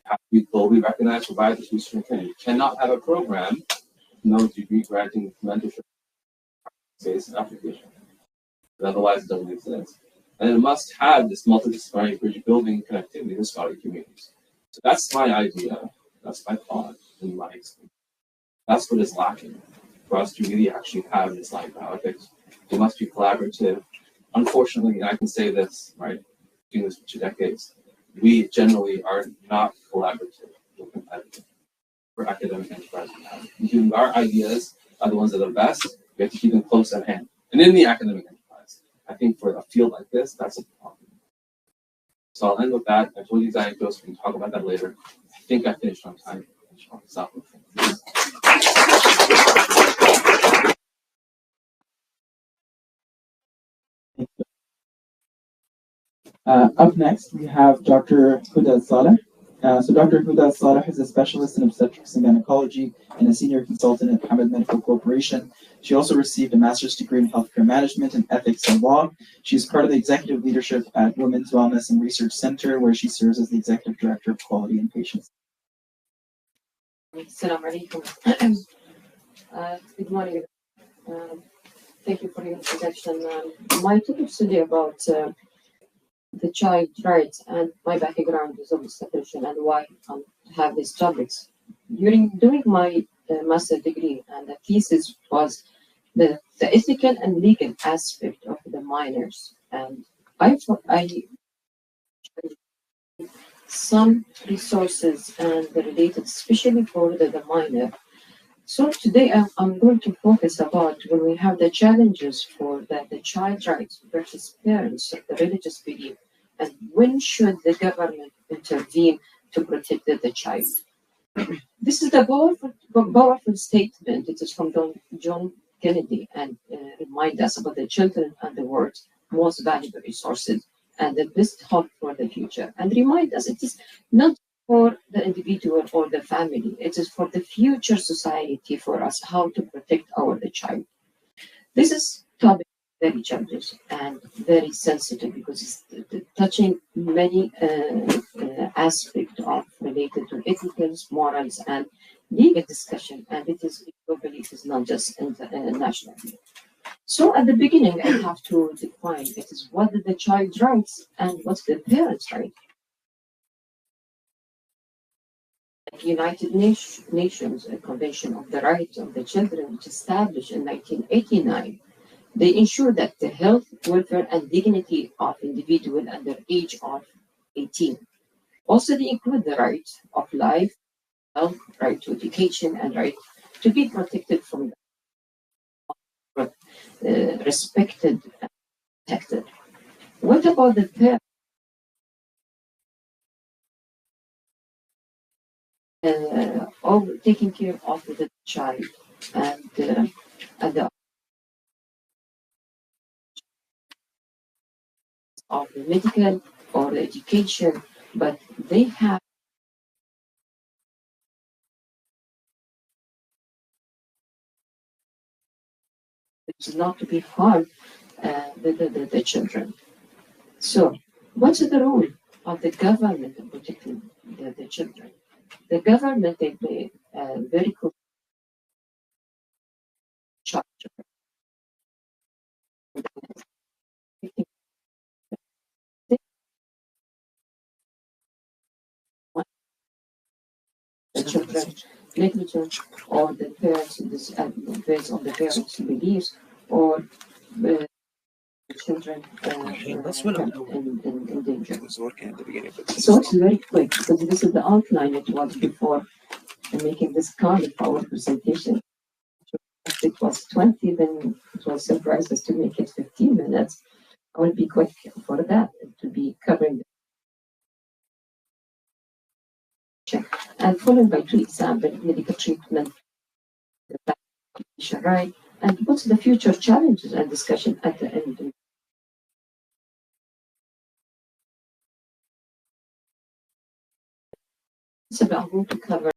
It has to be globally recognized, provide this research and training. You cannot have a program, no degree granting mentorship based application. But otherwise, it doesn't exist. And it must have this multidisciplinary bridge building connectivity with scholarly communities. So that's my idea. That's my thought in my experience. That's what is lacking for us to really actually have this Islamic bioethics. It must be collaborative. Unfortunately, and I can say this, right, doing this for 2 decades, we generally are not collaborative or competitive for academic enterprise. Our ideas are the ones that are best. We have to keep them close at hand. And in the academic enterprise, I think for a field like this, that's a problem. So I'll end with that. I told you these anecdotes. We can talk about that later. I think I finished on time. Up next, we have Dr. Huda Alsaleh. So Dr. Huda Alsaleh is a specialist in obstetrics and gynecology and a senior consultant at Hamad Medical Corporation. She also received a master's degree in healthcare management and ethics and law. She is part of the executive leadership at Women's Wellness and Research Center, where she serves as the executive director of quality and patients. Assalamu alaikum. Good morning. Thank you for your introduction. My topic today about the child rights and my background is obstetrician and why I have these topics. Doing my master's degree and the thesis was the ethical and legal aspect of the minors, and I some resources and related, especially for the minor. So today I'm going to focus about when we have the challenges for the child rights versus parents of the religious belief, and when should the government intervene to protect the child. This is the powerful statement. It is from John Kennedy and remind us about the children and the world's most valuable resources and the best hope for the future, and remind us it is not for the individual or the family, it is for the future society, for us how to protect the child. This is topic very challenging and very sensitive because it's touching many aspects of related to ethics, morals, and legal discussion, and it is globally, it is not just nationally. So at the beginning, I have to define it is what are the child's rights and what's the parent's right. The United Nations Convention of the Rights of the Children, which established in 1989, they ensure that the health, welfare, and dignity of individuals under age of 18. Also, they include the right of life, health, right to education, and right to be protected from respected and protected. What about the parent? Taking care of the child and the of the medical or the education, but they have not to be harmed the children. So, what's the role of the government in protecting the children? The government, they play very child. The children negligent or the parents based on the parents' beliefs or the children in danger. So it's very quick because this is the outline it was before making this kind of our presentation. If it was 20, then it was surprised us to make it 15 minutes. I will be quick for that to be covering and followed by 2 examples, medical treatment, the patient right, and what's the future challenges and discussion at the end. So I'm going to cover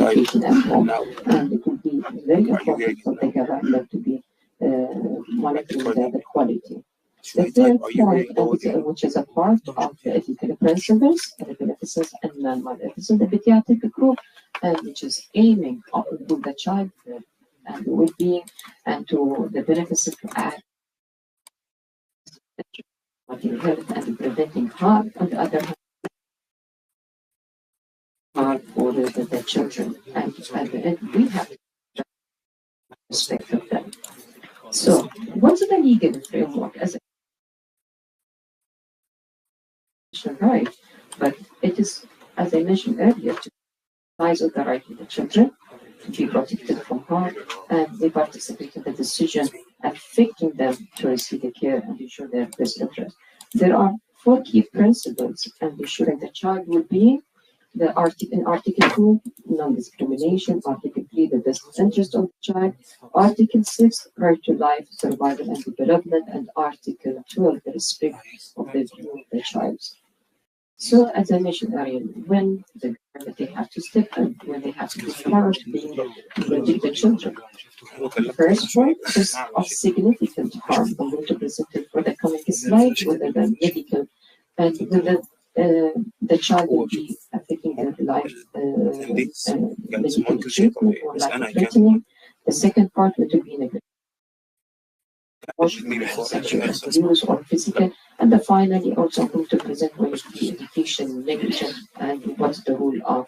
education at home, and it will be very important for the government to be monitoring the quality. The third point, which is a part of the ethical principles, the beneficence and non-maleficence, the pediatric group, which is aiming to the child and the well-being and to the beneficence to add health and preventing harm. On the other hand, for the children, and at the end we have respect of them. So, what's the legal framework as a right? But it is, as I mentioned earlier, to rise of the right of the children to be protected from harm, and they participate in the decision affecting them to receive the care and ensure their best interest. There are 4 key principles and ensuring the child well-being. In Article 2, non-discrimination, Article 3, the best interest of the child, Article 6, right to life, survival and development, and Article 12, the respect of the child. So, as I mentioned earlier, when the government they have to step in, when they have to be proud being to protect the children. The first point is of significant harm. I'm going to present it for the coming slide, whether the medical and whether the child will be affecting their life, medical treatment or life threatening. The second part will be negative. Sexual abuse or physical, and the finally also I'm going to present what is the education negligence and what's the role of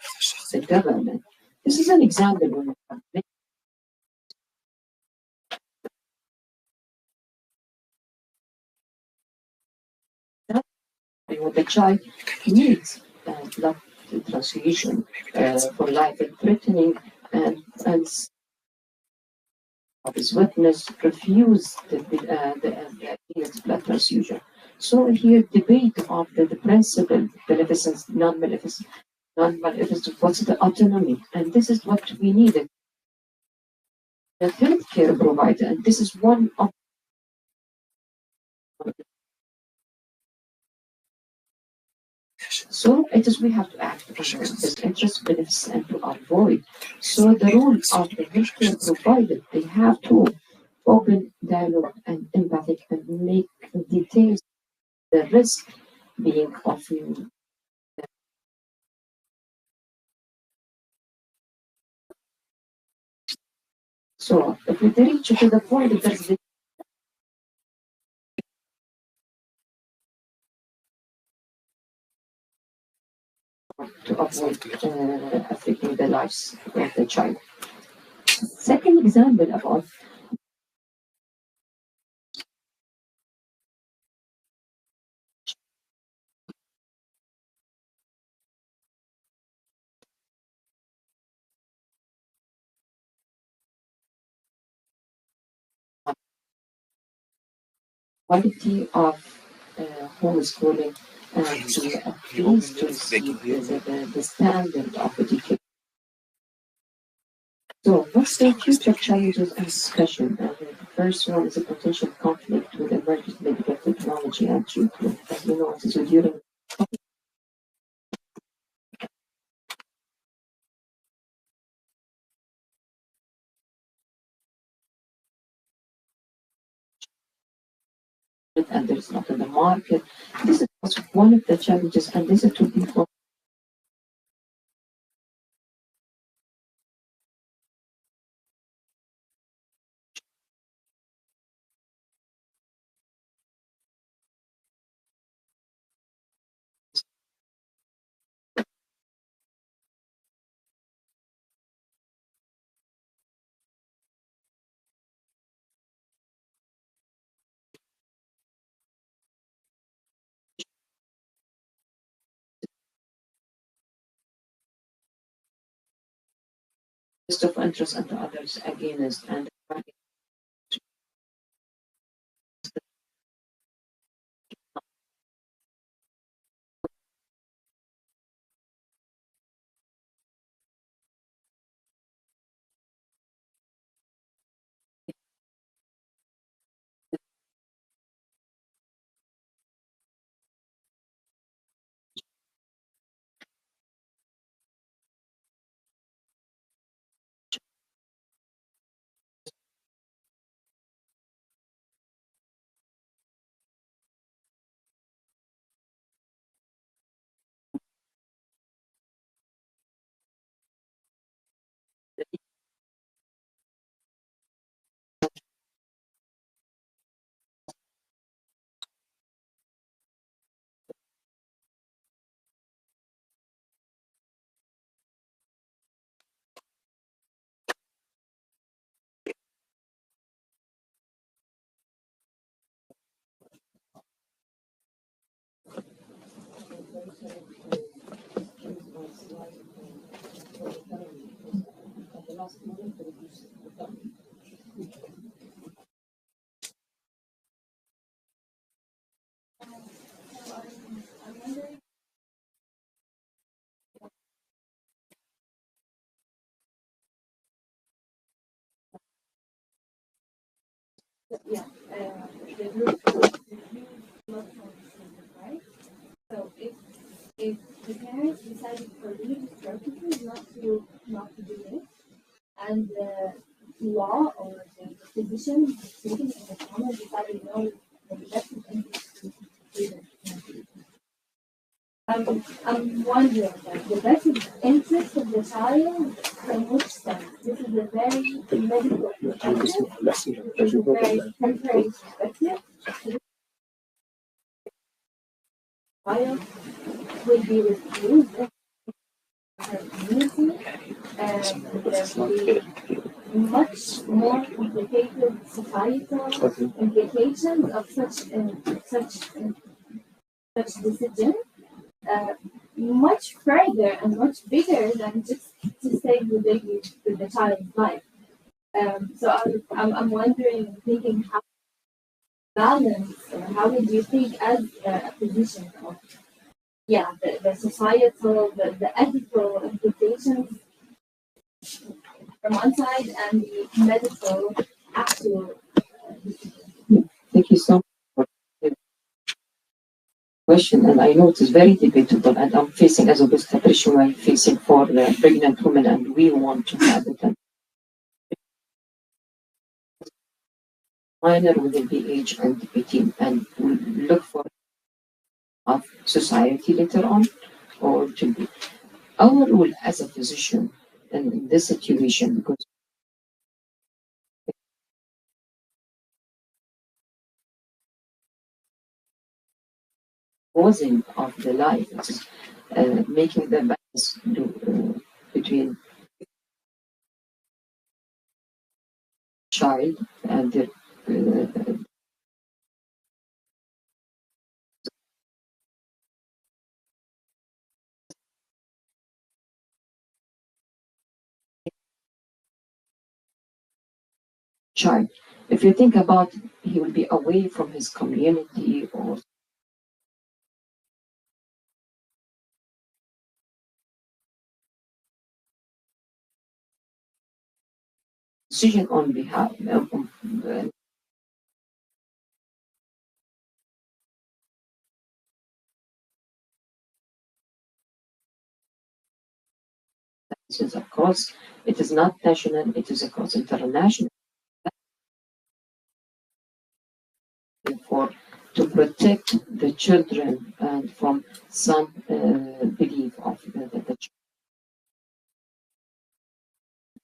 the government. This is an example when the child needs blood transfusion for life threatening and his witness refused the blood transfusion. So here debate of the principle, beneficence, non-maleficence, what's the autonomy? And this is what we needed. The healthcare provider, and this is one of so it is we have to act on this interest benefits and to avoid. So the role of the healthcare provider, they have to open dialogue and empathic and make details the risk being often. So if we reach to the point that there's to avoid affecting the lives of the child. Second example about quality of homeschooling and to at least to see the standard of education. So what's the future challenges and discussion? The first one is a potential conflict with emerging medical technology and treatment. As we know, so during and there is not in the market. This is also one of the challenges, and this is to be for list of interest and others against and Yeah, the group reviews blood transfusion, right? So if the parents decided for religious purposes not to do it, and the law or the physician sitting in the corner decided no, the best interest to do it. I'm wondering that the best interest of the child in which sense? This is a very medical perspective. This is a very temporary perspective. Child will be refused in her community, and there will be much more complicated societal implications of such decision. Much further and much bigger than just to save the baby with the child's life. So I'm wondering, thinking how balance, or how would you think as a physician of the societal, the ethical implications from one side and the medical actual. thank you so much for the question. And I know it is very debatable, and I'm facing as a issue I'm facing for the pregnant women, and we want to have it. And minor within the age and 18, and will look for of society later on, or to be our role as a physician in this situation, because causing of the life, it is making the balance between child and the child. If you think about, he will be away from his community or decision on behalf of it is across, it is not national, it is across international for to protect the children and from some belief of the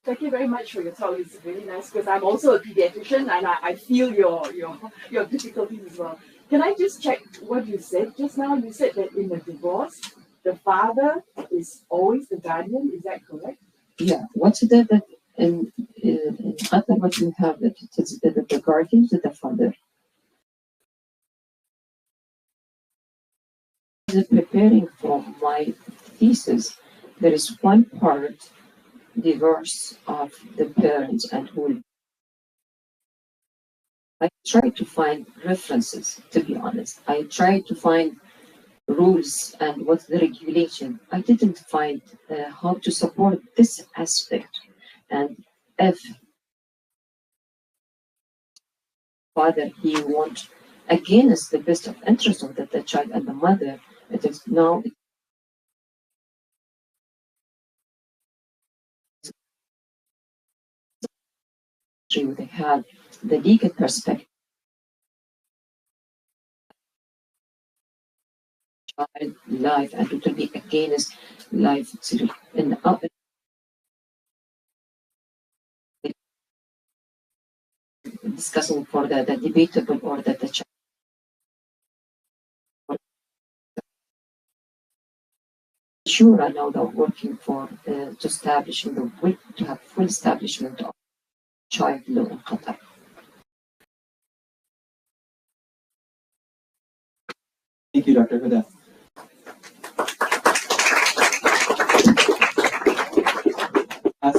Thank you very much for your talk. It's really nice because I'm also a pediatrician and I feel your difficulties as well. Can I just check what you said just now? You said that in a divorce, the father is always the guardian. Is that correct? Yeah. What's that in Qatar what we have that it is the guardian to the father. Preparing for my thesis, there is one part divorce of the parents and who I try to find references, to be honest. I tried to find rules and what's the regulation. I didn't find how to support this aspect. And if father, he wants against the best of interest of the child and the mother, it is now they have the legal perspective. Child life and it will be against life in discussing for the debatable or the child. Sure, I know they're working for to establishing to have full establishment of child law in Qatar. Thank you, Dr. Huda.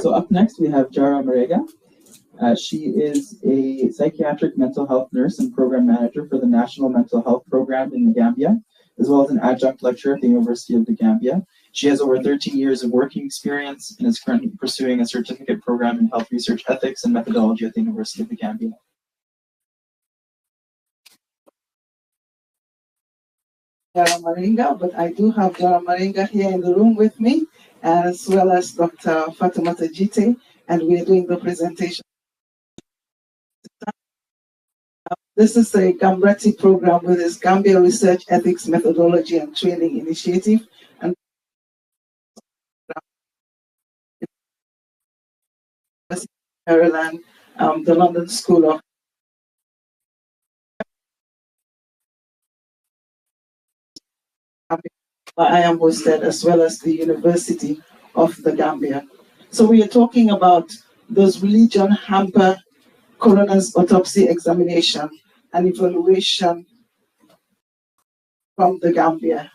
So up next, we have Jarra Marega. She is a psychiatric mental health nurse and program manager for the National Mental Health Program in the Gambia, as well as an adjunct lecturer at the University of the Gambia. She has over 13 years of working experience and is currently pursuing a certificate program in health research ethics and methodology at the University of the Gambia. Jarra Marega, but I do have Jarra Marega here in the room with me, as well as Dr. Fatimata Jite, and we're doing the presentation. This is a Gambrati program with its Gambia Research Ethics Methodology and Training Initiative, and Maryland, the London School of where I am hosted, as well as the University of the Gambia. So we are talking about those religion hamper coroner's autopsy examination and evaluation from the Gambia.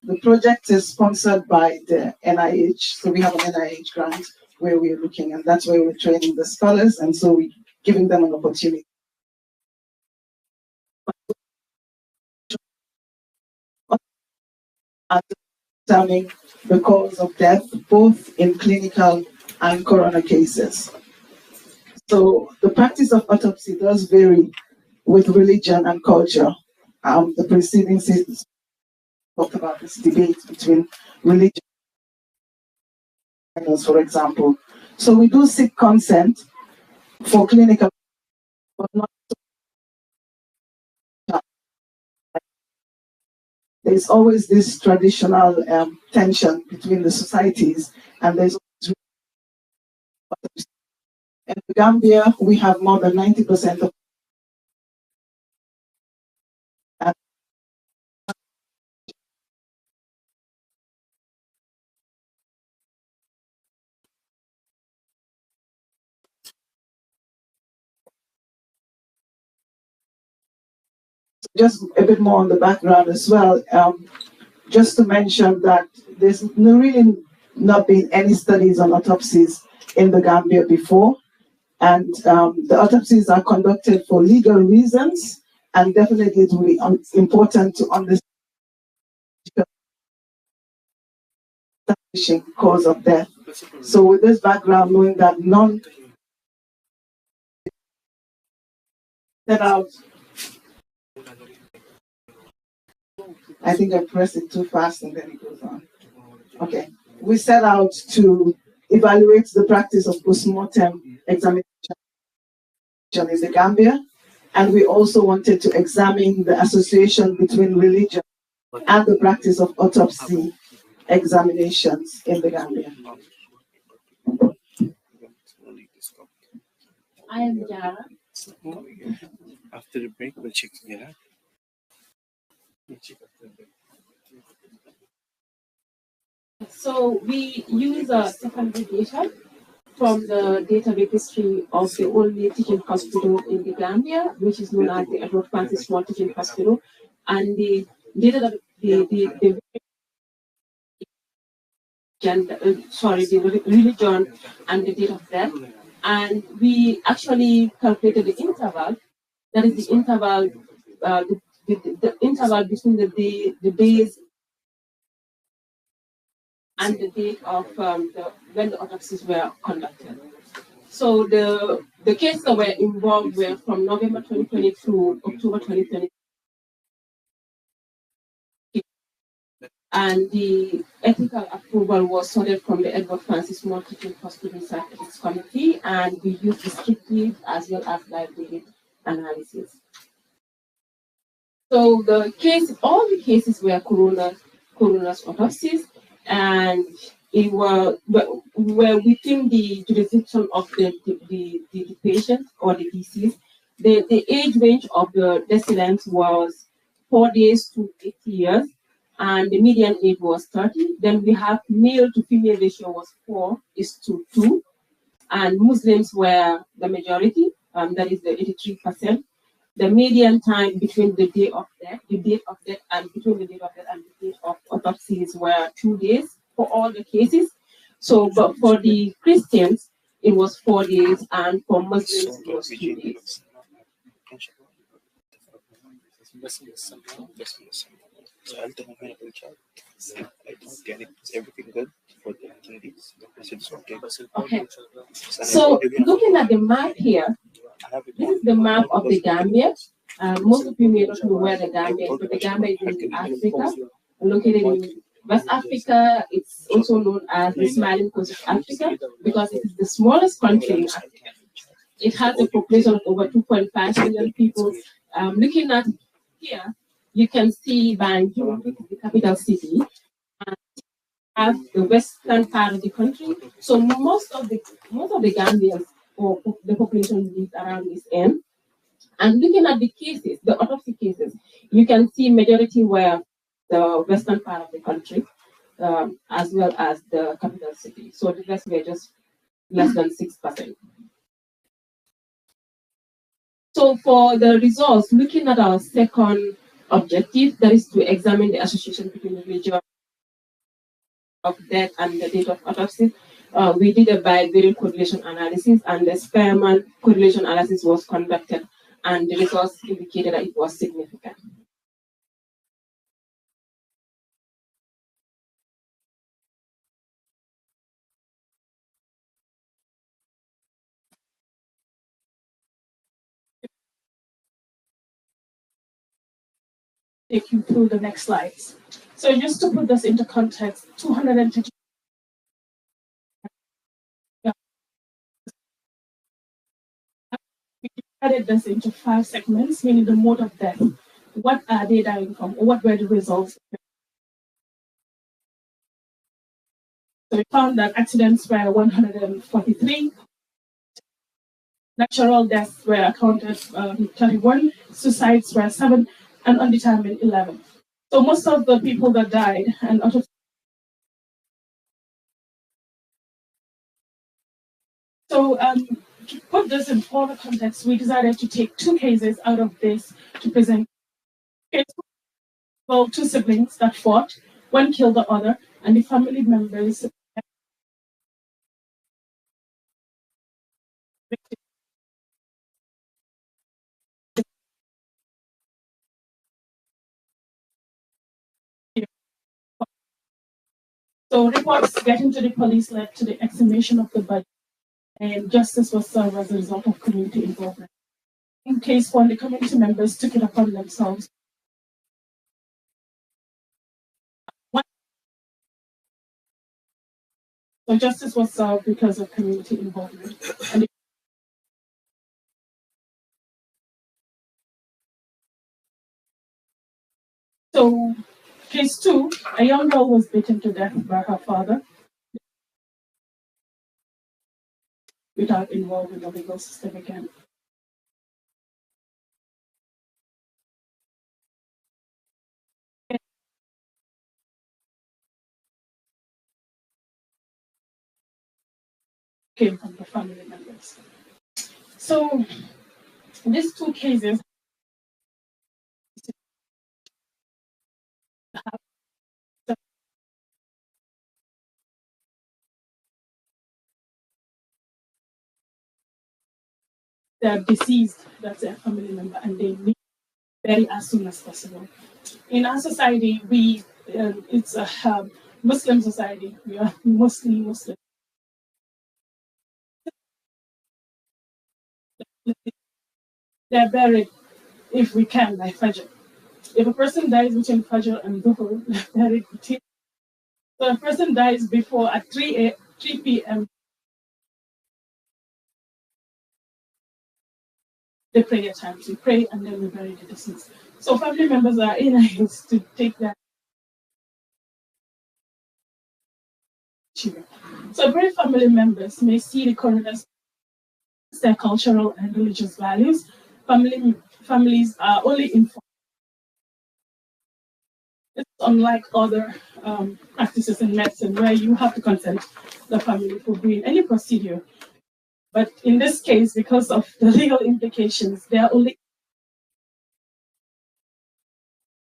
The project is sponsored by the NIH, so we have an NIH grant where we're looking, and that's where we're training the scholars, and so we're giving them an opportunity. Understanding the cause of death, both in clinical and coroner cases. So the practice of autopsy does vary with religion and culture. The preceding sessions talked about this debate between religion and, for example. So we do seek consent for clinical but not there's always this traditional tension between the societies, and there's in Gambia we have more than 90% of just a bit more on the background as well. Just to mention that there's really not been any studies on autopsies in the Gambia before. And the autopsies are conducted for legal reasons, and definitely it will be important to understand the cause of death. So with this background, knowing that none set out, I think I pressed it too fast and then it goes on. Okay, we set out to evaluate the practice of postmortem examination in the Gambia, and we also wanted to examine the association between religion and the practice of autopsy examinations in the Gambia. I am Jarra. After the break, we'll check together. So we use secondary data from the data registry of the only teaching hospital in the Gambia, which is known as the Edward Francis Small Teaching Hospital, and the data that the religion and the date of death, and we actually calculated the interval. That is the interval, the interval between the days and the date of when the autopsies were conducted. So the cases that were involved were from November 2020 to October 2020. And the ethical approval was sorted from the Edward Francis Small Teaching Hospital Ethics Committee, and we used descriptive as well as library analysis. So all the cases were coroner's autopsies, and it were within the jurisdiction of the patient or the deceased. The age range of the decedents was 4 days to 80 years, and the median age was 30. Then we have male to female ratio was 4:2, and Muslims were the majority, that is the 83%. The median time between the date of death and between the date of death and the date of autopsies were 2 days for all the cases. So, but for the Christians, it was 4 days, and for Muslims, it was 2 days. I don't get it. Is everything good for the attendees? Okay. So looking at the map here, this is the map of the Gambia. Most of you may not know where the Gambia is, but the Gambia is in Africa, located in West Africa. It's also known as the smiling coast of Africa because it is the smallest country in Africa. It has a population of over 2.5 million people. Looking at here, you can see Banjul, which is the capital city, and have the western part of the country. So most of the Gambians or the population lives around this end. And looking at the cases, the autopsy cases, you can see majority were the western part of the country, as well as the capital city. So the rest were just less than 6%. So for the results, looking at our second objective, that is to examine the association between the religion of death and the date of autopsy, we did a bivariate correlation analysis, and the Spearman correlation analysis was conducted, and the results indicated that it was significant. Take you through the next slides. So just to put this into context, 230 divided this into 5 segments, meaning the mode of death. What are they dying from? Or what were the results? So we found that accidents were 143, natural deaths were accounted 31, suicides were 7, and undetermined 11. So most of the people that died, and out of to put this in further context, we decided to take 2 cases out of this to present. Well, 2 siblings that fought, one killed the other, and the family members. So reports getting to the police led to the exhumation of the body, and justice was served as a result of community involvement. In case 1, the community members took it upon themselves. So justice was served because of community involvement. And so, case 2, a young girl was beaten to death by her father without involving the legal system again. Came from the family members. So these 2 cases they're deceased, that's their family member, and they need bury as soon as possible. In our society, it's a Muslim society. We are mostly Muslim. They're buried, if we can, by Fajr. If a person dies between Fajr and Dhuhr, they're buried between. So a person dies before at 3 p.m. the prayer times. We pray and then we bury the deceased. So family members are able to take that. So very family members may see the coroners their cultural and religious values. Families are only informed. It's unlike other practices in medicine where you have to consent the family for doing any procedure. But in this case, because of the legal implications, they are only.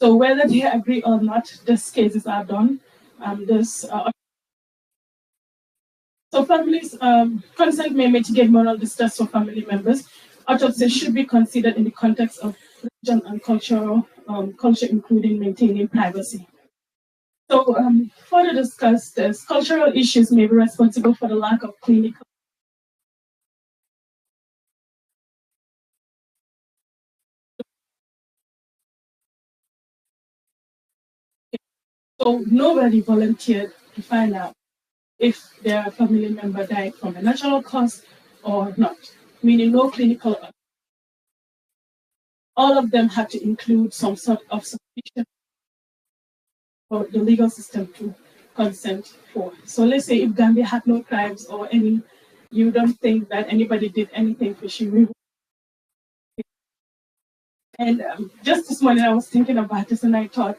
So whether they agree or not, these cases are done. So families, consent may mitigate moral distress for family members. Autopsy should be considered in the context of religion and culture, including maintaining privacy. So further discuss this, cultural issues may be responsible for the lack of clinical. So nobody volunteered to find out if their family member died from a natural cause or not, meaning no clinical. All of them had to include some sort of suspicion for the legal system to consent for. So let's say if Gambia had no crimes or any, you don't think that anybody did anything fishy. And just this morning I was thinking about this and I thought,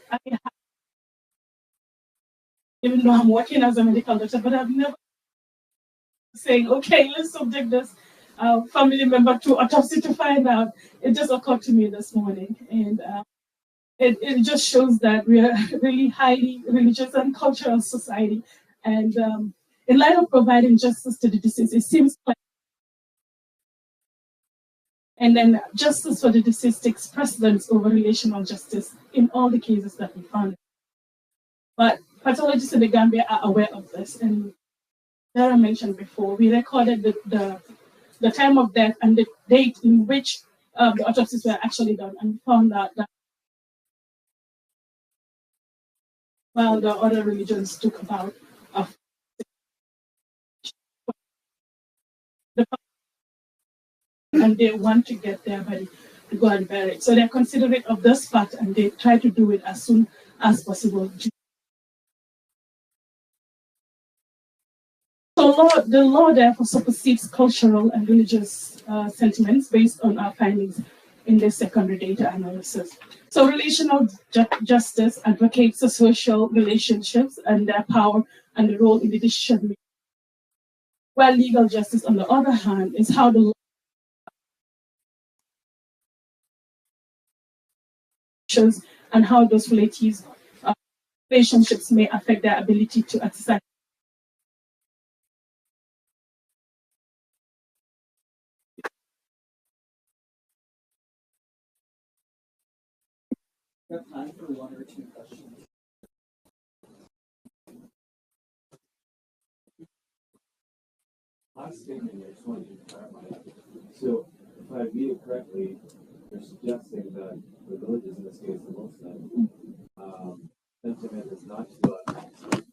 even though I'm working as a medical doctor, but I've never saying, okay, let's subject this family member to autopsy to find out. It just occurred to me this morning. And it just shows that we are really highly religious and cultural society. And in light of providing justice to the deceased, it seems like, and then justice for the deceased takes precedence over relational justice in all the cases that we found. But pathologists in the Gambia are aware of this. And Jarra mentioned before, we recorded the time of death and the date in which the autopsies were actually done, and found out that while the other religions took about and they want to get their body to go and bury it. So they're considerate of this fact and they try to do it as soon as possible. So the law therefore supersedes cultural and religious sentiments based on our findings in the secondary data analysis. So relational justice advocates the social relationships and their power and the role in the decision making. While legal justice, on the other hand, is how the law and how those relationships may affect their ability to exercise. We have time for one or two questions. Last statement, I just wanted to clarify that. So, if I read it correctly, you're suggesting that the religious, in this case the Muslim, sentiment is not to autopsy,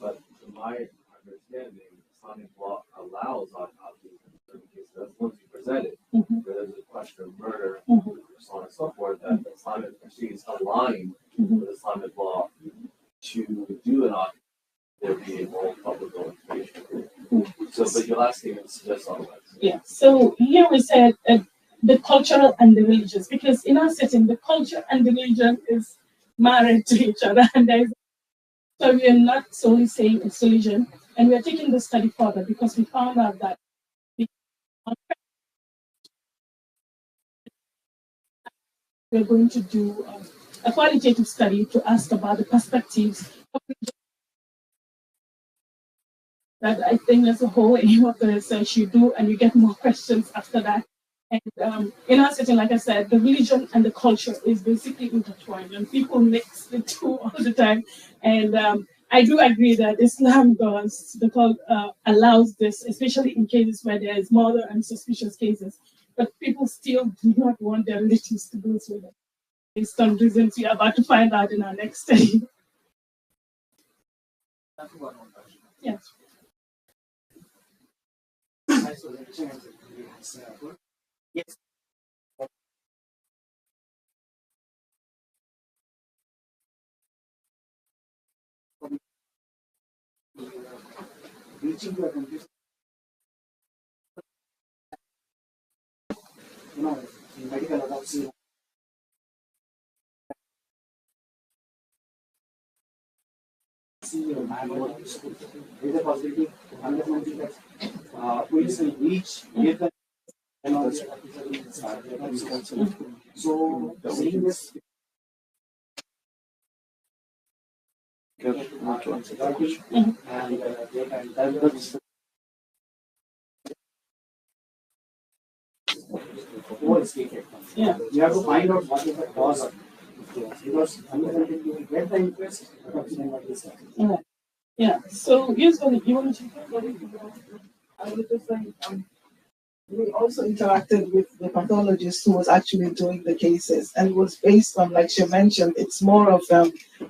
but to my understanding, Islamic law allows autopsies in certain cases. That's once you present it, where there's a question of murder, so on and so forth, that the Islamic proceeds align with Islamic law to do an autopsy. There be a more public information. So, but your last statement suggests otherwise. Yeah. So here we said the cultural and the religious, because in our setting, the culture and the religion is married to each other, and so we are not solely saying it's religion, and we are taking the study further because we found out that we're going to do a qualitative study to ask about the perspectives of that. I think that's the whole aim of the research you do, and you get more questions after that. And in our setting, like I said, the religion and the culture is basically intertwined, and people mix the two all the time. And I do agree that Islam allows this, especially in cases where there is murder and suspicious cases. But people still do not want their relatives to go through that, based on reasons we are about to find out in our next study. Yes. Yes. Reaching your country, in medical autopsy, or manual, there is a possibility unless until that police will reach if the so seeing this and they can diagnose or escape it. Yeah. You have to find out what is the cause of it. Because unless until you will get the interest, Yeah. So usually you want to I would just say, we also interacted with the pathologist who was actually doing the cases, and it was based on, like she mentioned, it's more of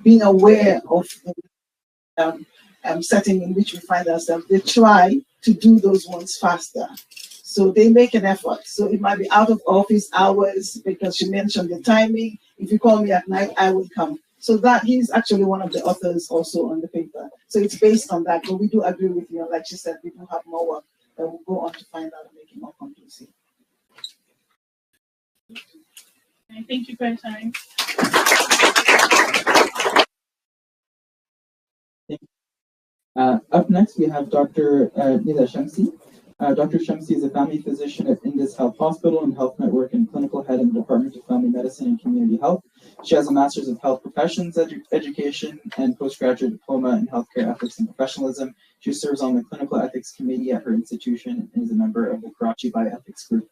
being aware of the setting in which we find ourselves. They try to do those ones faster. So they make an effort. So it might be out of office hours, because she mentioned the timing. If you call me at night, I will come. So that he's actually one of the authors also on the paper. So it's based on that. But we do agree with you. Like she said, we do have more work that will go on to find out and make it more conclusive. Thank you for your time. Up next, we have Dr. Nida Shamsi. Dr. Shamsi is a family physician at Indus Health Hospital and Health Network and clinical head in the Department of Family Medicine and Community Health. She has a Master's of Health Professions Education and postgraduate diploma in Healthcare Ethics and Professionalism. She serves on the Clinical Ethics Committee at her institution and is a member of the Karachi Bioethics Group.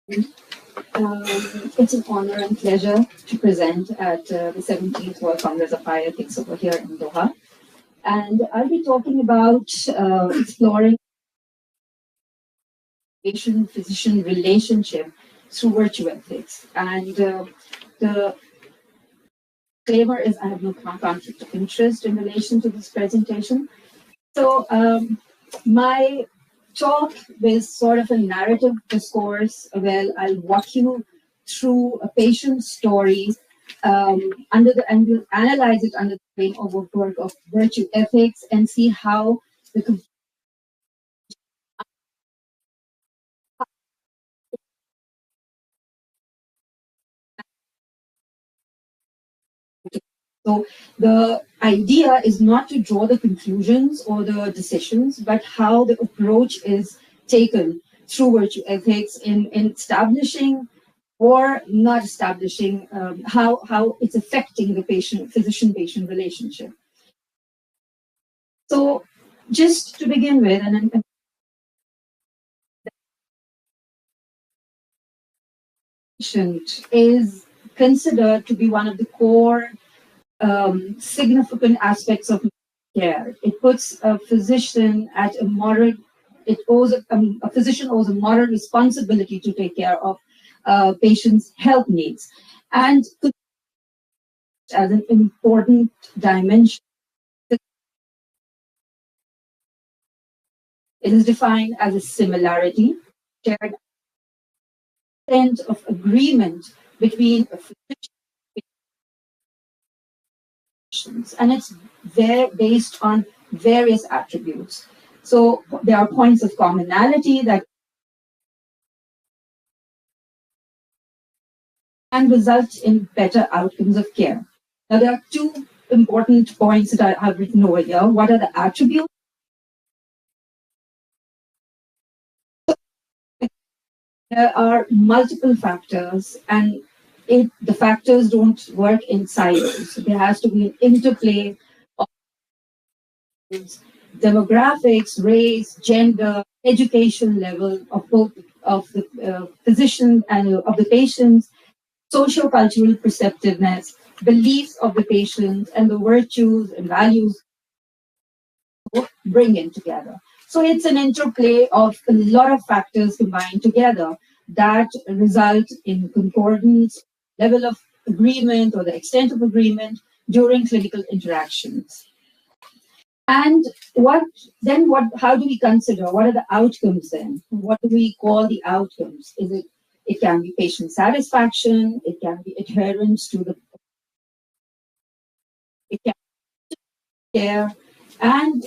It's an honor and pleasure to present at the 17th World Congress of Bioethics over here in Doha. And I'll be talking about exploring patient-physician relationship through virtue ethics. And the disclaimer is I have no conflict of interest in relation to this presentation. So my talk is sort of a narrative discourse. Well, I'll walk you through a patient's story and we'll analyze it under the framework of virtue ethics and see how the So the idea is not to draw the conclusions or the decisions, but how the approach is taken through virtue ethics in establishing or not establishing how it's affecting the physician-patient relationship. So just to begin with, and patient is considered to be one of the core significant aspects of care. It puts a physician at a moral, a physician owes a moral responsibility to take care of patients' health needs. And as an important dimension, it is defined as a similarity, shared extent of agreement between a physician and it's there based on various attributes. So there are points of commonality that can result in better outcomes of care. Now there are two important points that I have written over here. What are the attributes? There are multiple factors and the factors don't work in silos. There has to be an interplay of demographics, race, gender, education level of both of the physician and of the patients, socio-cultural perceptiveness, beliefs of the patient, and the virtues and values bring in together. So it's an interplay of a lot of factors combined together that result in concordance, level of agreement or the extent of agreement during clinical interactions. And how do we consider, what are the outcomes then? What do we call the outcomes? It can be patient satisfaction, it can be adherence to it can be care, and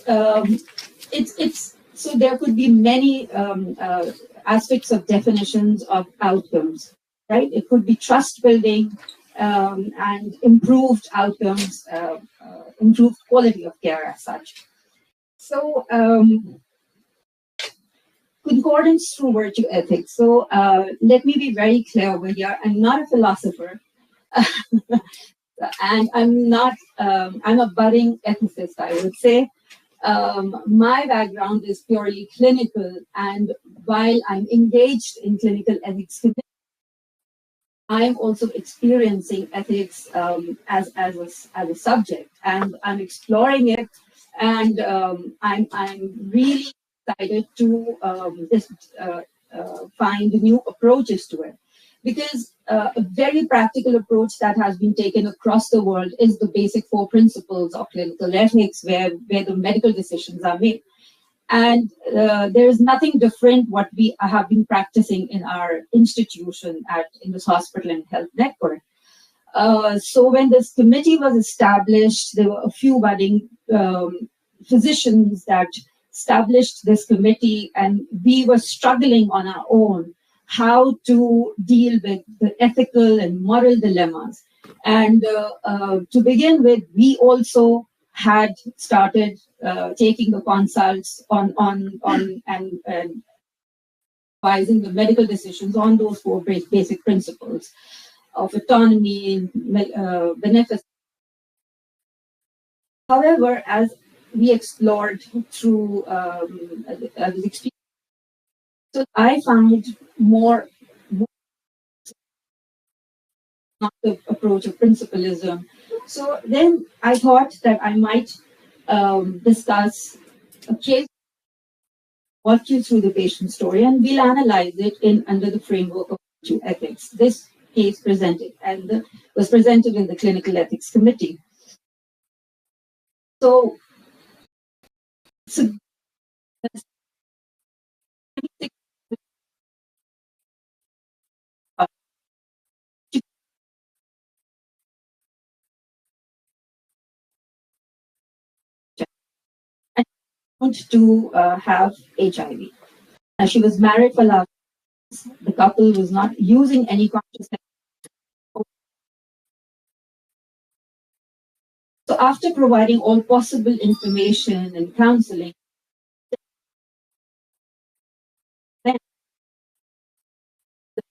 so there could be many aspects of definitions of outcomes, right? It could be trust building and improved outcomes, improved quality of care as such. So concordance through virtue ethics. So let me be very clear over here. I'm not a philosopher. And I'm a budding ethicist, I would say. My background is purely clinical, and while I'm engaged in clinical ethics, I'm also experiencing ethics as a subject, and I'm exploring it, and I'm really excited to find new approaches to it. Because a very practical approach that has been taken across the world is the basic 4 principles of clinical ethics, where the medical decisions are made. And there is nothing different what we have been practicing in our institution at Indus Hospital and Health Network. So when this committee was established, there were a few budding physicians that established this committee, and we were struggling on our own how to deal with the ethical and moral dilemmas. And to begin with, we also had started taking the consults on and advising the medical decisions on those 4 basic principles of autonomy, beneficence. However, as we explored through this experience, so I found more not the approach of principalism. So then I thought that I might discuss a case walk you through the patient story, and we'll analyze it in under the framework of ethics. This case presented was presented in the clinical ethics committee. So to have HIV. Now, she was married for love. The couple was not using any contraceptive. So after providing all possible information and counseling, then the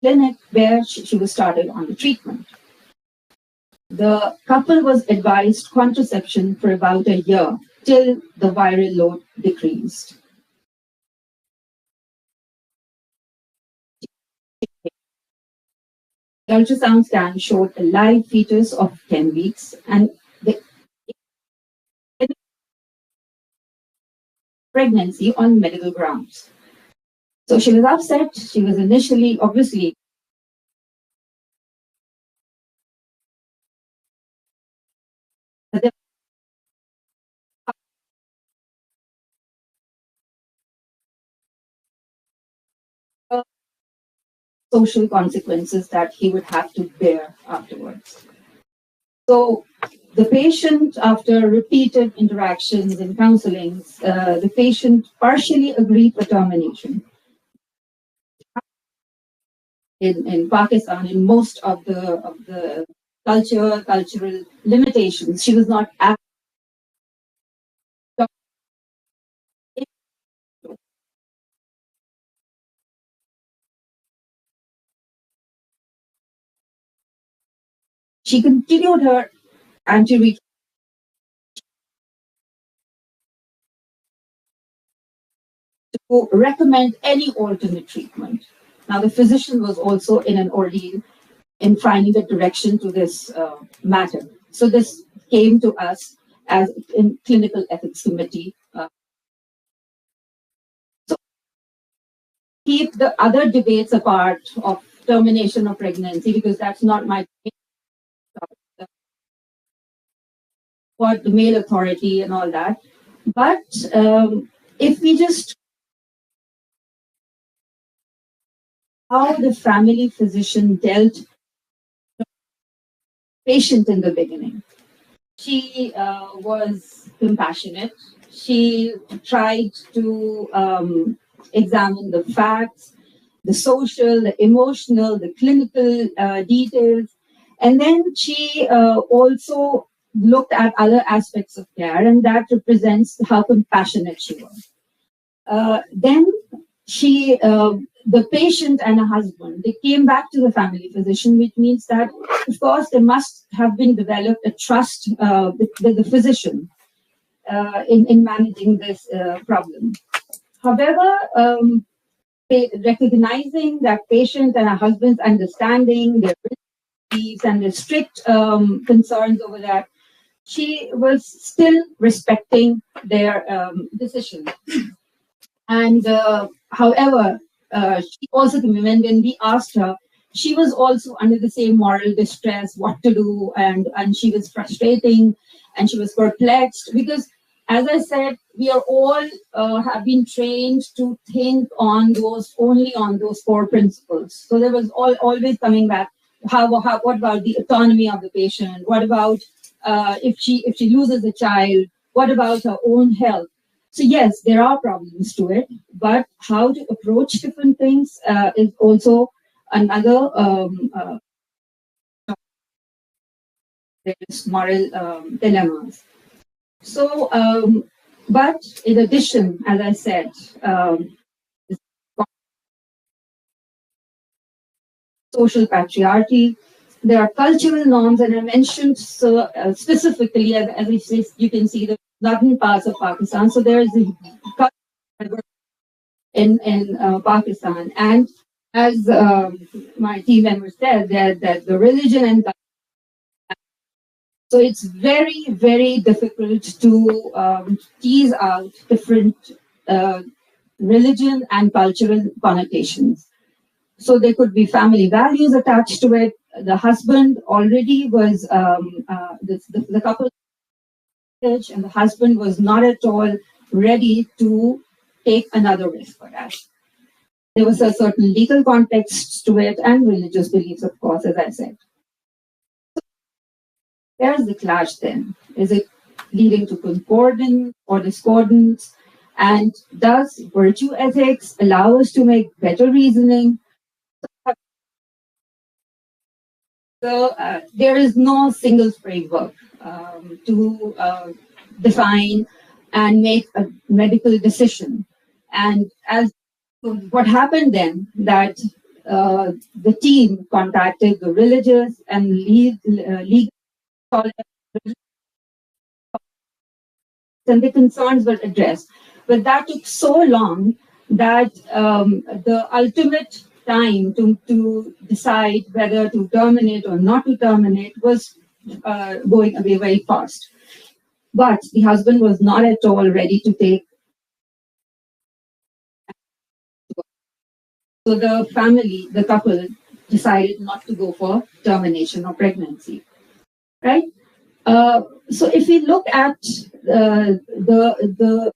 clinic where she was started on the treatment. The couple was advised contraception for about a year till the viral load decreased. The ultrasound scan showed a live fetus of 10 weeks and the pregnancy on medical grounds. So she was upset. She was initially, obviously, social consequences that he would have to bear afterwards. So the patient, after repeated interactions and counselings, the patient partially agreed for termination. In Pakistan, in most of the cultural limitations, she was not asked. She continued her anti-retroviral to recommend any alternate treatment. Now, the physician was also in an ordeal in finding the direction to this matter. So this came to us as in clinical ethics committee. So keep the other debates apart of termination of pregnancy, because that's not my what the male authority and all that. But if we just how the family physician dealt with the patient in the beginning. She was compassionate. She tried to examine the facts, the social, the emotional, the clinical details. And then she also looked at other aspects of care, and that represents how compassionate she was. Then she, the patient and her husband, they came back to the family physician, which means that, of course, there must have been developed a trust with the physician in managing this problem. However, recognizing that patient and her husband's understanding, their beliefs and their strict concerns over that, she was still respecting their decision. And however, she also, when we asked her, she was also under the same moral distress, what to do, and she was frustrating and she was perplexed because, as I said, we are all have been trained to think on those only on those core principles. So there was always coming back. What about the autonomy of the patient? What about if she loses a child? What about her own health? So yes, there are problems to it, but how to approach different things is also another there's moral dilemmas. So, but in addition, as I said, social patriarchy, there are cultural norms, and I mentioned so specifically, as you can see, the northern parts of Pakistan. So there is a in Pakistan, and as my team member said, that the religion and So it's very, very difficult to tease out different religion and cultural connotations. So there could be family values attached to it. The husband already was, the couple, and the husband was not at all ready to take another risk for that. There was a certain legal context to it and religious beliefs, of course, as I said. There's the clash then. Is it leading to concordance or discordance? And does virtue ethics allow us to make better reasoning? So there is no single framework to define and make a medical decision. And as what happened then, that the team contacted the religious and legal and the concerns were addressed. But that took so long that the ultimate time to decide whether to terminate or not to terminate was going away very fast. But the husband was not at all ready to take. So the family, the couple, decided not to go for termination of pregnancy, right? So if we look at the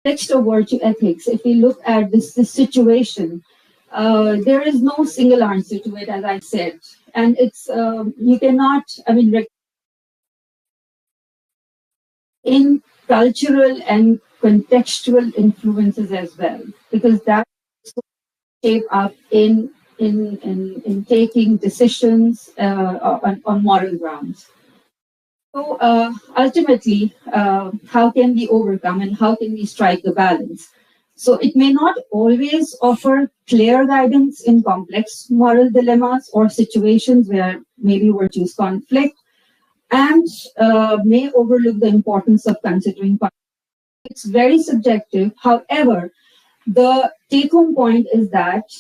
text of virtue ethics, if we look at this situation, there is no single answer to it, as I said, and it's you cannot. I mean, in cultural and contextual influences as well, because that shape up in taking decisions on moral grounds. So ultimately, how can we overcome and how can we strike the balance? So it may not always offer clear guidance in complex moral dilemmas or situations where maybe virtues conflict, and may overlook the importance of considering. It's very subjective. However, the take-home point is that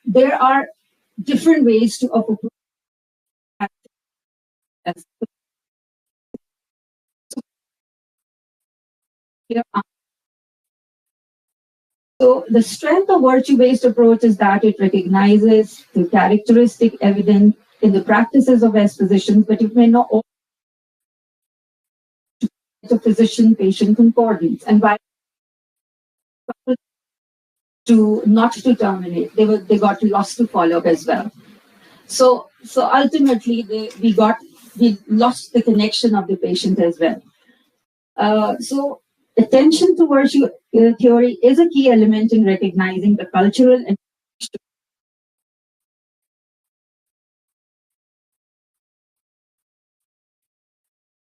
there are different ways to approach. So the strength of virtue-based approach is that it recognizes the characteristic evident in the practices of as physicians, but it may not always to physician-patient concordance. And by to not to terminate, they got lost to follow-up as well. So ultimately, we lost the connection of the patient as well. So attention to virtue theory is a key element in recognizing the cultural and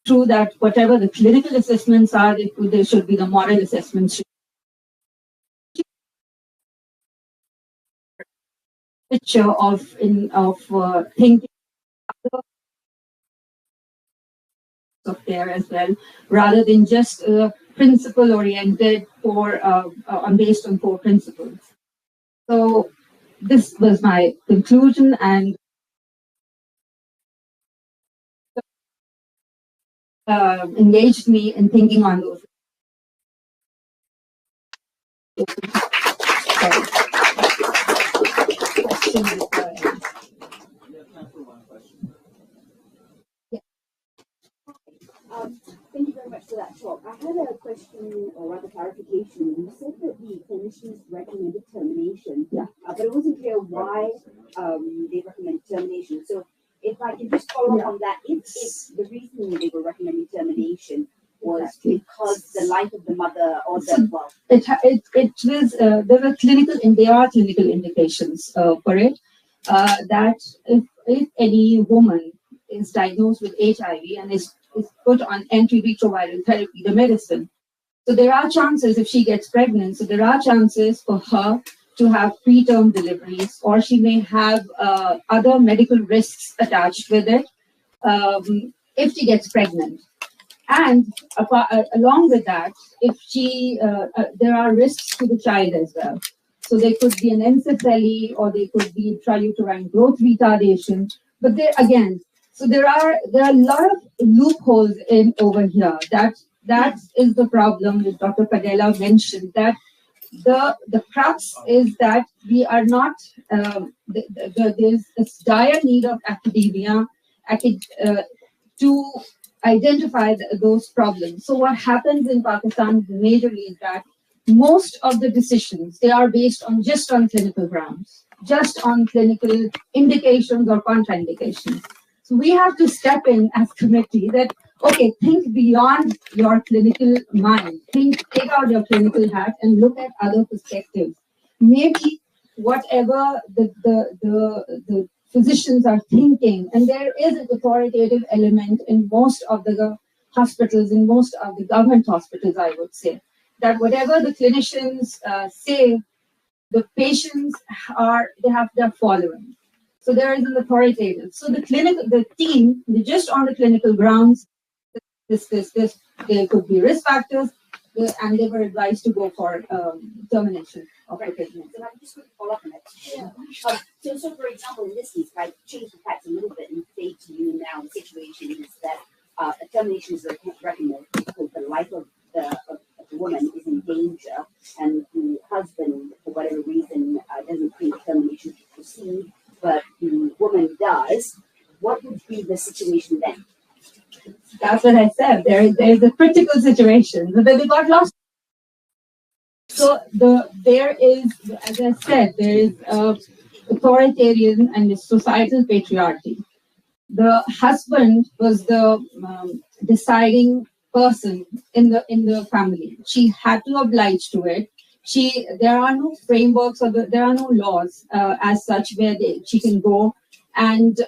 true that whatever the clinical assessments are, there should be the moral assessments. Picture of thinking of there as well, rather than just principle oriented or based on core principles. So this was my conclusion, and engaged me in thinking on those. Thank you very much for that talk. I had a question, or rather clarification. You said that the clinicians recommended termination, but it wasn't clear why they recommended termination. So if I can just follow up on that, if the reason they were recommending termination was because the life of the mother or the it was there were clinical indications for it that if any woman is diagnosed with HIV and is put on antiretroviral therapy, the medicine. So there are chances if she gets pregnant, so there are chances for her to have preterm deliveries, or she may have other medical risks attached with it if she gets pregnant. And along with that, if there are risks to the child as well. So there could be an encephaly, or there could be intrauterine growth retardation. But there again, So there are a lot of loopholes in over here. That is the problem that Dr. Padela mentioned, that the crux is that we are not, there's this dire need of academia to identify those problems. So what happens in Pakistan majorly is that most of the decisions, they are based on just on clinical grounds, just on clinical indications or contraindications. So we have to step in as committee that, okay, think beyond your clinical mind. Take out your clinical hat and look at other perspectives. Maybe whatever the physicians are thinking, and there is an authoritative element in most of the hospitals, in most of the government hospitals, I would say, that whatever the clinicians say, the patients they're following. So there is an authoritative. So the team, just on the clinical grounds, this, there could be risk factors, and they were advised to go for termination of the pregnancy. So I just quickly follow up on that. Yeah. So for example, in this case, if I change the facts a little bit and say to you now, the situation is that a termination is recommended because the life of the woman is in danger, and the husband, for whatever reason, doesn't think termination should proceed, but the woman does. What would be the situation then? That's what I said. There's a critical situation. They got lost. So there is, as I said, there is authoritarian and societal patriarchy. The husband was the deciding person in the family. She had to oblige to it. There are no frameworks or there are no laws as such where she can go and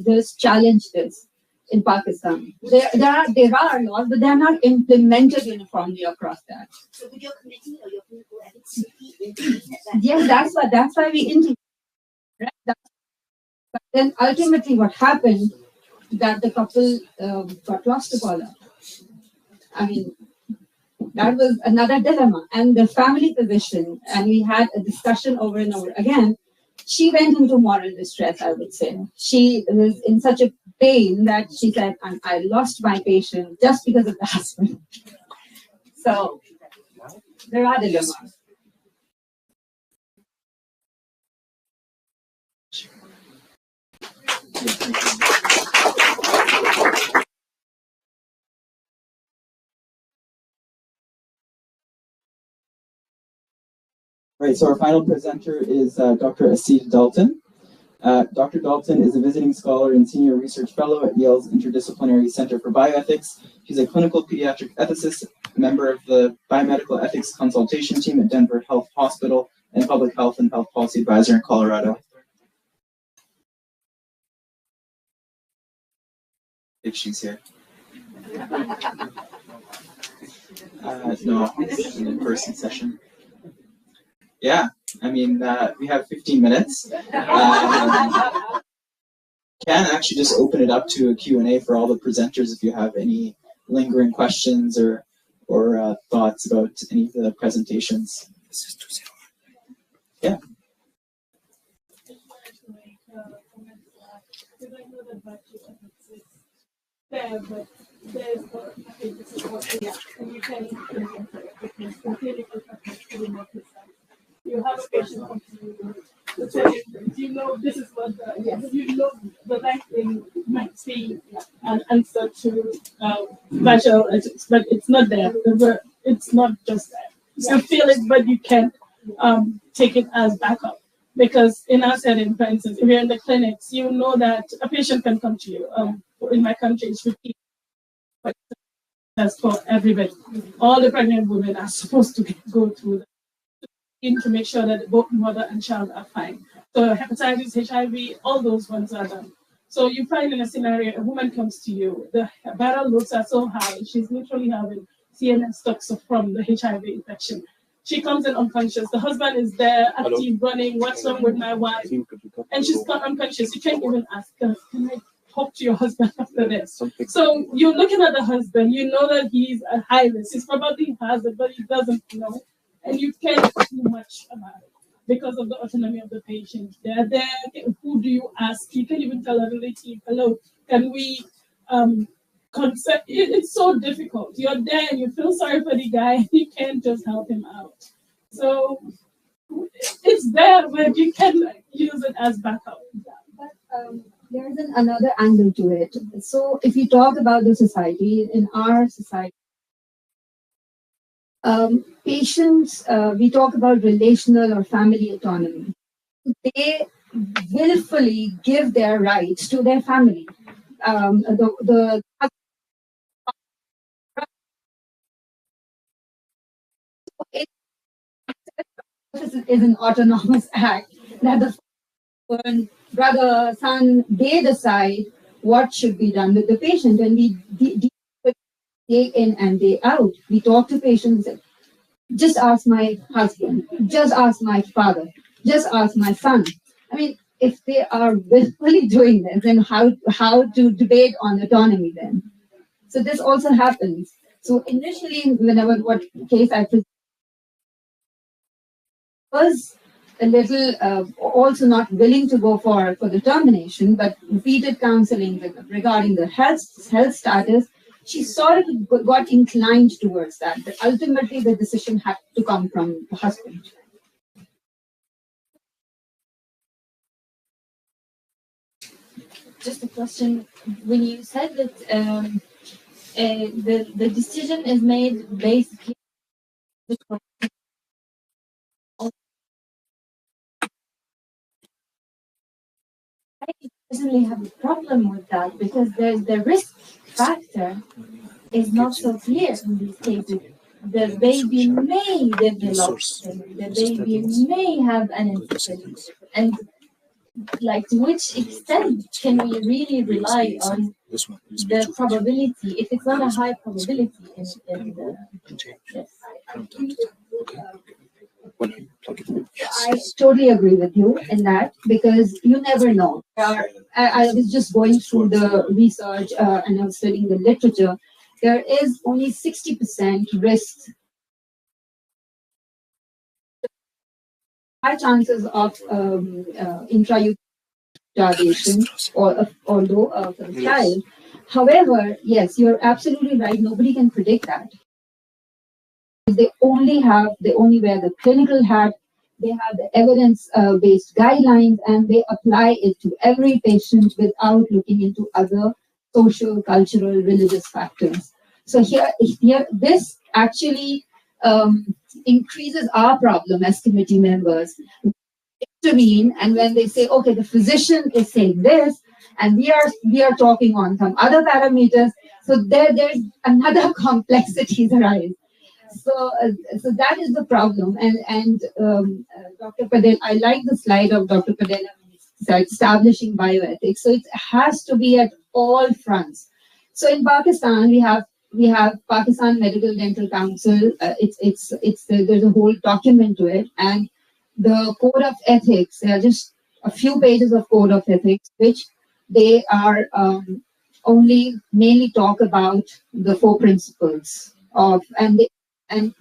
just challenge this. In Pakistan, there are laws, but they are not implemented uniformly across that. So would your committee or your clinical ethics intervene at that? Yes, that's why we intervene. Right? But then ultimately, what happened that the couple got lost to Padela. I mean, that was another dilemma. And the family physician, and we had a discussion over and over again. She went into moral distress, I would say. She was in such a pain that she said, I lost my patient just because of the husband. So there are dilemmas. Right, so our final presenter is Dr. Asid Dalton. Dr. Dalton is a visiting scholar and senior research fellow at Yale's Interdisciplinary Center for Bioethics. She's a clinical pediatric ethicist, member of the Biomedical Ethics Consultation Team at Denver Health Hospital, and Public Health and Health Policy Advisor in Colorado. If she's here. No, it's an in-person session. Yeah, I mean, we have 15 minutes. Can actually just open it up to a Q&A for all the presenters if you have any lingering questions or thoughts about any of the presentations. Yeah. But there's I think this is what we are. And you can you have a patient come to you, you know this is what you know the right thing might be an answer to vaginal ethics, but it's not there. It's not just there. You feel it, but you can't take it as backup. Because in our setting, for instance, if you're in the clinics, you know that a patient can come to you. In my country, it's 50, but that's for everybody. All the pregnant women are supposed to go through that to make sure that both mother and child are fine. So hepatitis, HIV, all those ones are done. So you find in a scenario, a woman comes to you, the viral loads are so high, she's literally having CNS toxin from the HIV infection. She comes in unconscious. The husband is there, active, running, what's wrong with my wife? And she's unconscious. You can't even ask her, can I talk to your husband after this? So you're looking at the husband, you know that he's at high risk. He's probably has it, but he doesn't know. And you can't do much about it. because of the autonomy of the patient. They're there. Who do you ask? You can even tell a relative, hello, can we consent? It's so difficult. You're there and you feel sorry for the guy and you can't just help him out. So it's there, but you can use it as backup. But there's another angle to it. So if you talk about the society, in our society, patients, we talk about relational or family autonomy. They willfully give their rights to their family. The is an autonomous act that the brother, son, they decide what should be done with the patient, and we deal with day in and day out. We talk to patients. Just ask my husband. Just ask my father. Just ask my son. I mean, if they are willfully doing this, then how to debate on autonomy then? So this also happens. So initially, whenever what case I was a little also not willing to go for the termination, but repeated counseling regarding the health status, she sort of got inclined towards that. But ultimately, the decision had to come from the husband. Just a question. When you said that the decision is made basically, I personally have a problem with that because there's the risk factor is not so clear in these cases. The baby may develop, the baby may have an infection, and like to which extent can we really rely on the probability if it's not a high probability in the yes. I totally agree with you in that because you never know. I was just going through the research and I was studying the literature. There is only 60% risk. High chances of intrauterine retardation or although for the child. However, yes, you're absolutely right. Nobody can predict that. They only wear the clinical hat. They have the evidence-based guidelines, and they apply it to every patient without looking into other social, cultural, religious factors. So here this actually increases our problem as committee members. Intervene, and when they say, okay, the physician is saying this, and we are talking on some other parameters, so there's another complexities arise. So that is the problem, and Dr. Padela, I like the slide of Dr. Padela establishing bioethics. So it has to be at all fronts. So in Pakistan, we have Pakistan Medical Dental Council. There's a whole document to it, and the code of ethics. There are just a few pages of code of ethics, which they are only mainly talk about the 4 principles of and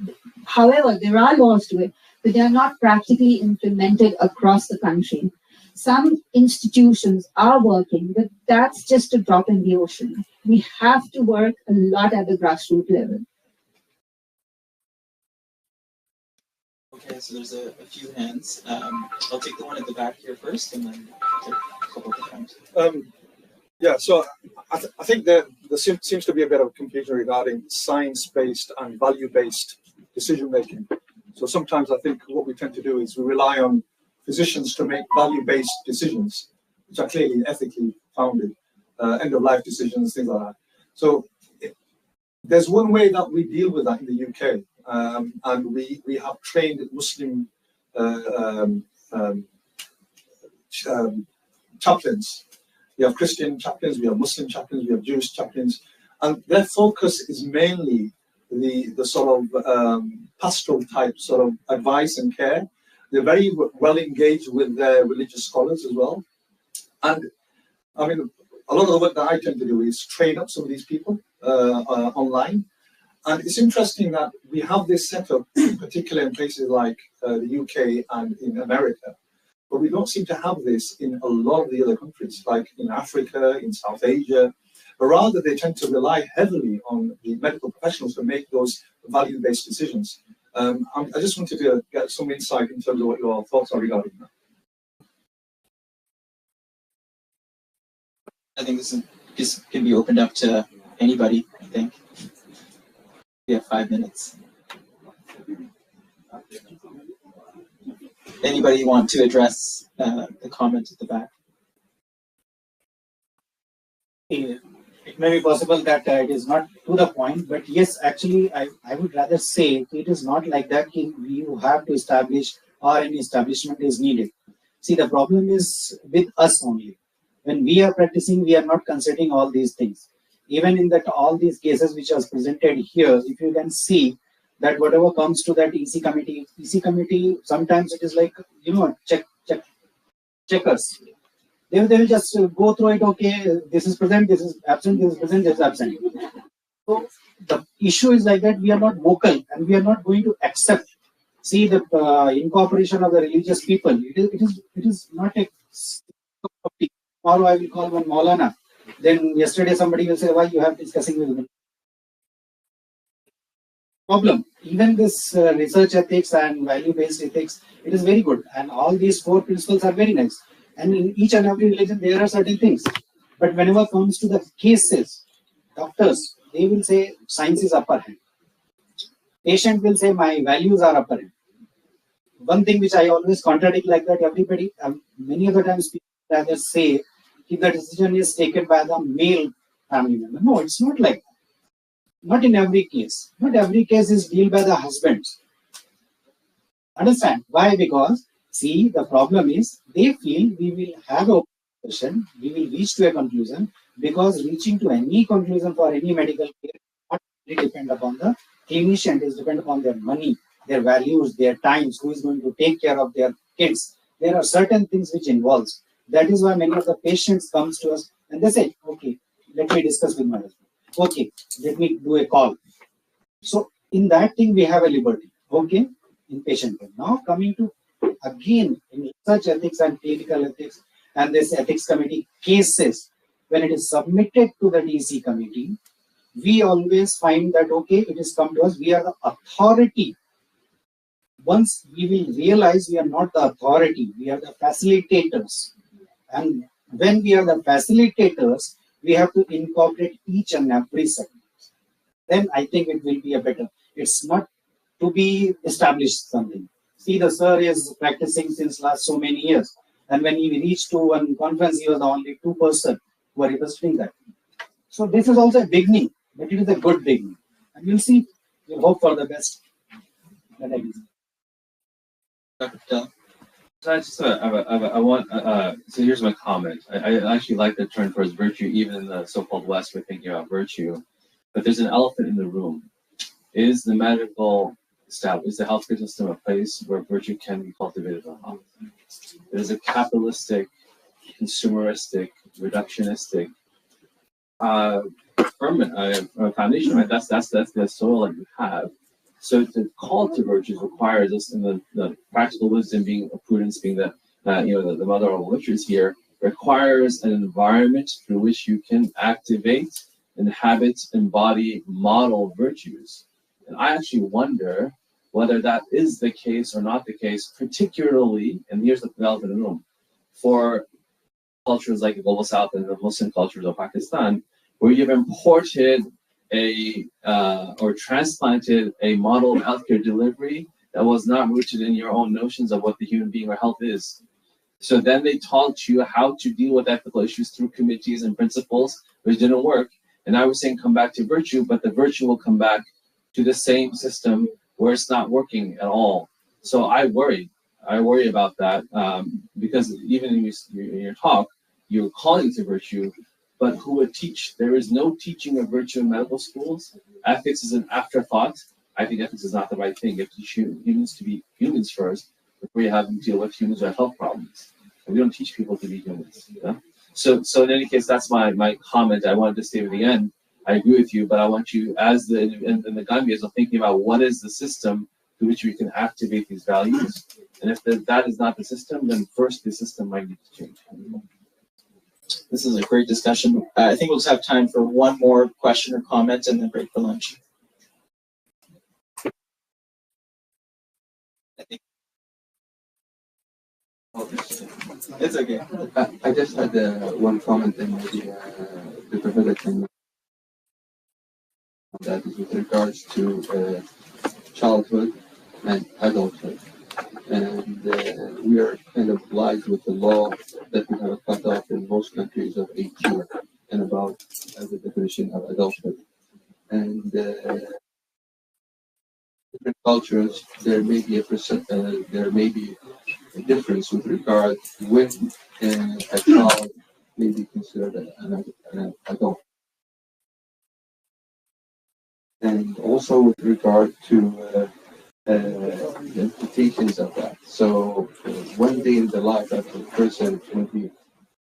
however, there are laws to it, but they are not practically implemented across the country. Some institutions are working, but that's just a drop in the ocean. We have to work a lot at the grassroots level. Okay, so there's a few hands. I'll take the one at the back here first, and then take a couple of the times. Yeah, so I think that there seems to be a bit of confusion regarding science-based and value-based decision-making. So sometimes I think what we tend to do is we rely on physicians to make value-based decisions, which are clearly ethically founded, end-of-life decisions, things like that. So there's one way that we deal with that in the UK, and we have trained Muslim chaplains. We have Christian chaplains, we have Muslim chaplains, we have Jewish chaplains, and their focus is mainly the sort of pastoral type sort of advice and care. They're very well engaged with their religious scholars as well. And I mean, a lot of the work that I tend to do is train up some of these people online. And it's interesting that we have this setup, particularly in places like the UK and in America, but we don't seem to have this in a lot of the other countries, like in Africa, in South Asia. But rather, they tend to rely heavily on the medical professionals to make those value-based decisions. I just wanted to get some insight in terms of what your thoughts are regarding that. I think this can be opened up to anybody, I think. We have 5 minutes. Anybody want to address the comment at the back? It may be possible that it is not to the point, but yes, actually, I would rather say it is not like that. You have to establish or any establishment is needed. See, the problem is with us only. When we are practicing, we are not considering all these things. Even in that all these cases which are presented here, if you can see that whatever comes to that EC committee, sometimes it is like, checkers. They will just go through it, okay, this is present, this is absent, this is present, this is absent. So the issue is like that we are not vocal and we are not going to accept. See, the incorporation of the religious people, it is not a tomorrow I will call one Maulana. Then yesterday somebody will say, why you have discussing with me? Problem. Even this research ethics and value-based ethics, it is very good. And all these 4 principles are very nice. And in each and every religion, there are certain things. But whenever it comes to the cases, doctors, they will say science is upper hand. Patient will say my values are upper hand. One thing which I always contradict like that, everybody, many other times people rather say if the decision is taken by the male family member. No, it's not like that. Not in every case. Not every case is dealt by the husbands. Understand? Why? Because, see, the problem is they feel we will have a discussion, we will reach to a conclusion, because reaching to any conclusion for any medical care not really depend upon the clinician, it is depend upon their money, their values, their times, who is going to take care of their kids. There are certain things which involves. That is why many of the patients comes to us and they say, okay, let me discuss with my husband. Okay, let me do a call. So in that thing we have a liberty. Okay, in patient care. Now coming to again in research ethics and clinical ethics and this ethics committee cases, when it is submitted to the DC committee, we always find that okay, it is come to us, we are the authority. Once we will realize we are not the authority, we are the facilitators. And when we are the facilitators, we have to incorporate each and every segment. Then I think it will be a better. It's not to be established something. See, the sir is practicing since last so many years. And when he reached to one conference, he was the only 2 person who were representing that. So this is also a beginning, but it is a good beginning. And we'll see, we'll hope for the best. So I just so here's my comment. I actually like the term towards virtue, even in the so-called West, we're thinking about virtue. But there's an elephant in the room. Is the medical staff, is the healthcare system a place where virtue can be cultivated or not? It is a capitalistic, consumeristic, reductionistic foundation, right? That's the soil that you have. So to call to virtues requires us, in the practical wisdom being prudence, being the mother of all virtues here, requires an environment through which you can activate, inhabit, embody, model virtues. And I actually wonder whether that is the case or not the case, particularly, and here's the elephant in the room, for cultures like the Global South and the Muslim cultures of Pakistan, where you've imported or transplanted a model of healthcare delivery that was not rooted in your own notions of what the human being or health is. So then they taught you how to deal with ethical issues through committees and principles, which didn't work. And I was saying come back to virtue, but the virtue will come back to the same system where it's not working at all. So I worry about that because even in your talk, you're calling to virtue, but who would teach? There is no teaching of virtue in medical schools. Ethics is an afterthought. I think ethics is not the right thing. You have to teach humans to be humans first before you have them deal with humans who have health problems. And we don't teach people to be humans. You know? So in any case, that's my comment. I wanted to say at the end. I agree with you, but I want you, as in the Gambians, are thinking about what is the system to which we can activate these values. And if that is not the system, then first the system might need to change. This is a great discussion. I think we'll just have time for one more question or comment and then break for lunch. It's okay. I just had one comment and maybe the Professor can that is with regards to childhood and adulthood. And we are kind of obliged with the law that we have a cutoff in most countries of 18 and about as a definition of adulthood. And different cultures, there may be a difference with regard when a child may be considered an adult. And also with regard to the implications of that. So one day in the life of a person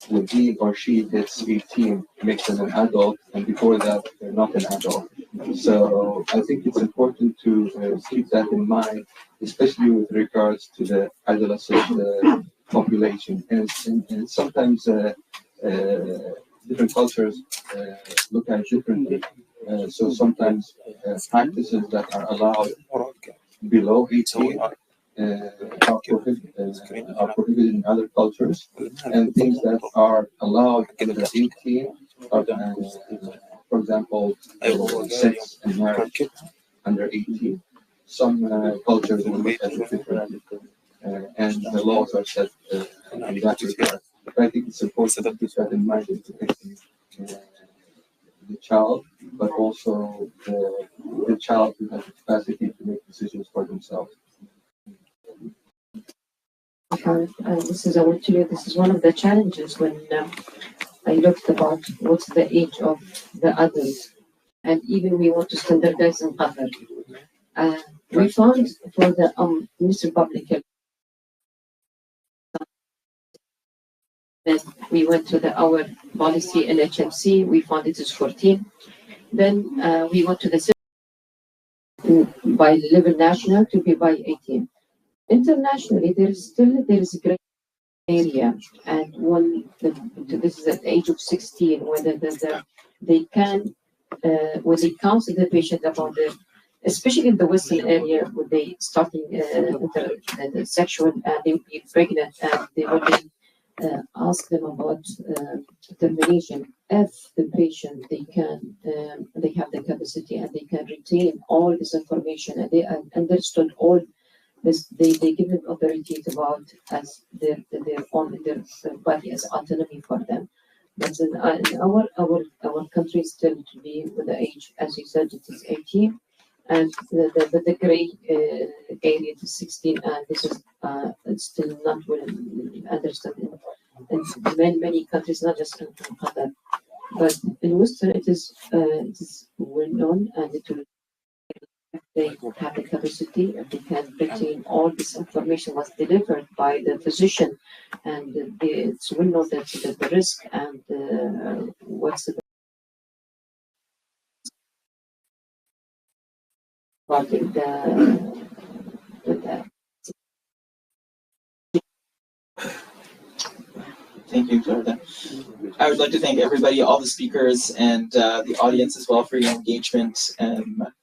when he or she hits 18 makes them an adult, and before that they're not an adult. So I think it's important to keep that in mind, especially with regards to the adolescent population. And sometimes different cultures look at it differently. So sometimes practices that are allowed below 18 are prohibited in other cultures, and things that are allowed under 18 are, for example, sex and marriage under 18. Some cultures will look at it differently, and the laws are set in that regard. But I think it's important to keep that in mind in protecting the child, but also the child who has the capacity to make decisions for themselves. This is, I want to tell you, this is one of the challenges when I looked about what's the age of the adult, and even we want to standardize in Qatar. We found for the Ministry Public Health, then we went to our policy in HMC, we found it is 14. Then we went to the by level national to be by 18. Internationally, there is a great area, and when this is at the age of 16, whether they can when they counsel the patient about the, especially in the Western area, when they starting the sexual, they will be pregnant, and they will ask them about termination. If the patient they have the capacity and they can retain all this information and they understood all this, they give them authority about as their body as autonomy for them. But in our country still to be with the age, as you said, it is 18, and the gray area to 16, and this is it's still not well understood in many countries, not just in Qatar. But in Western, it is well known, and it will, they have the capacity, and they can retain all this information was delivered by the physician, and it's well known that the risk and what's the Thank you, Huda. I would like to thank everybody, all the speakers, and the audience as well for your engagement.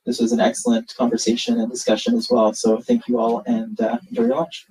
This was an excellent conversation and discussion as well. So thank you all, and enjoy your lunch.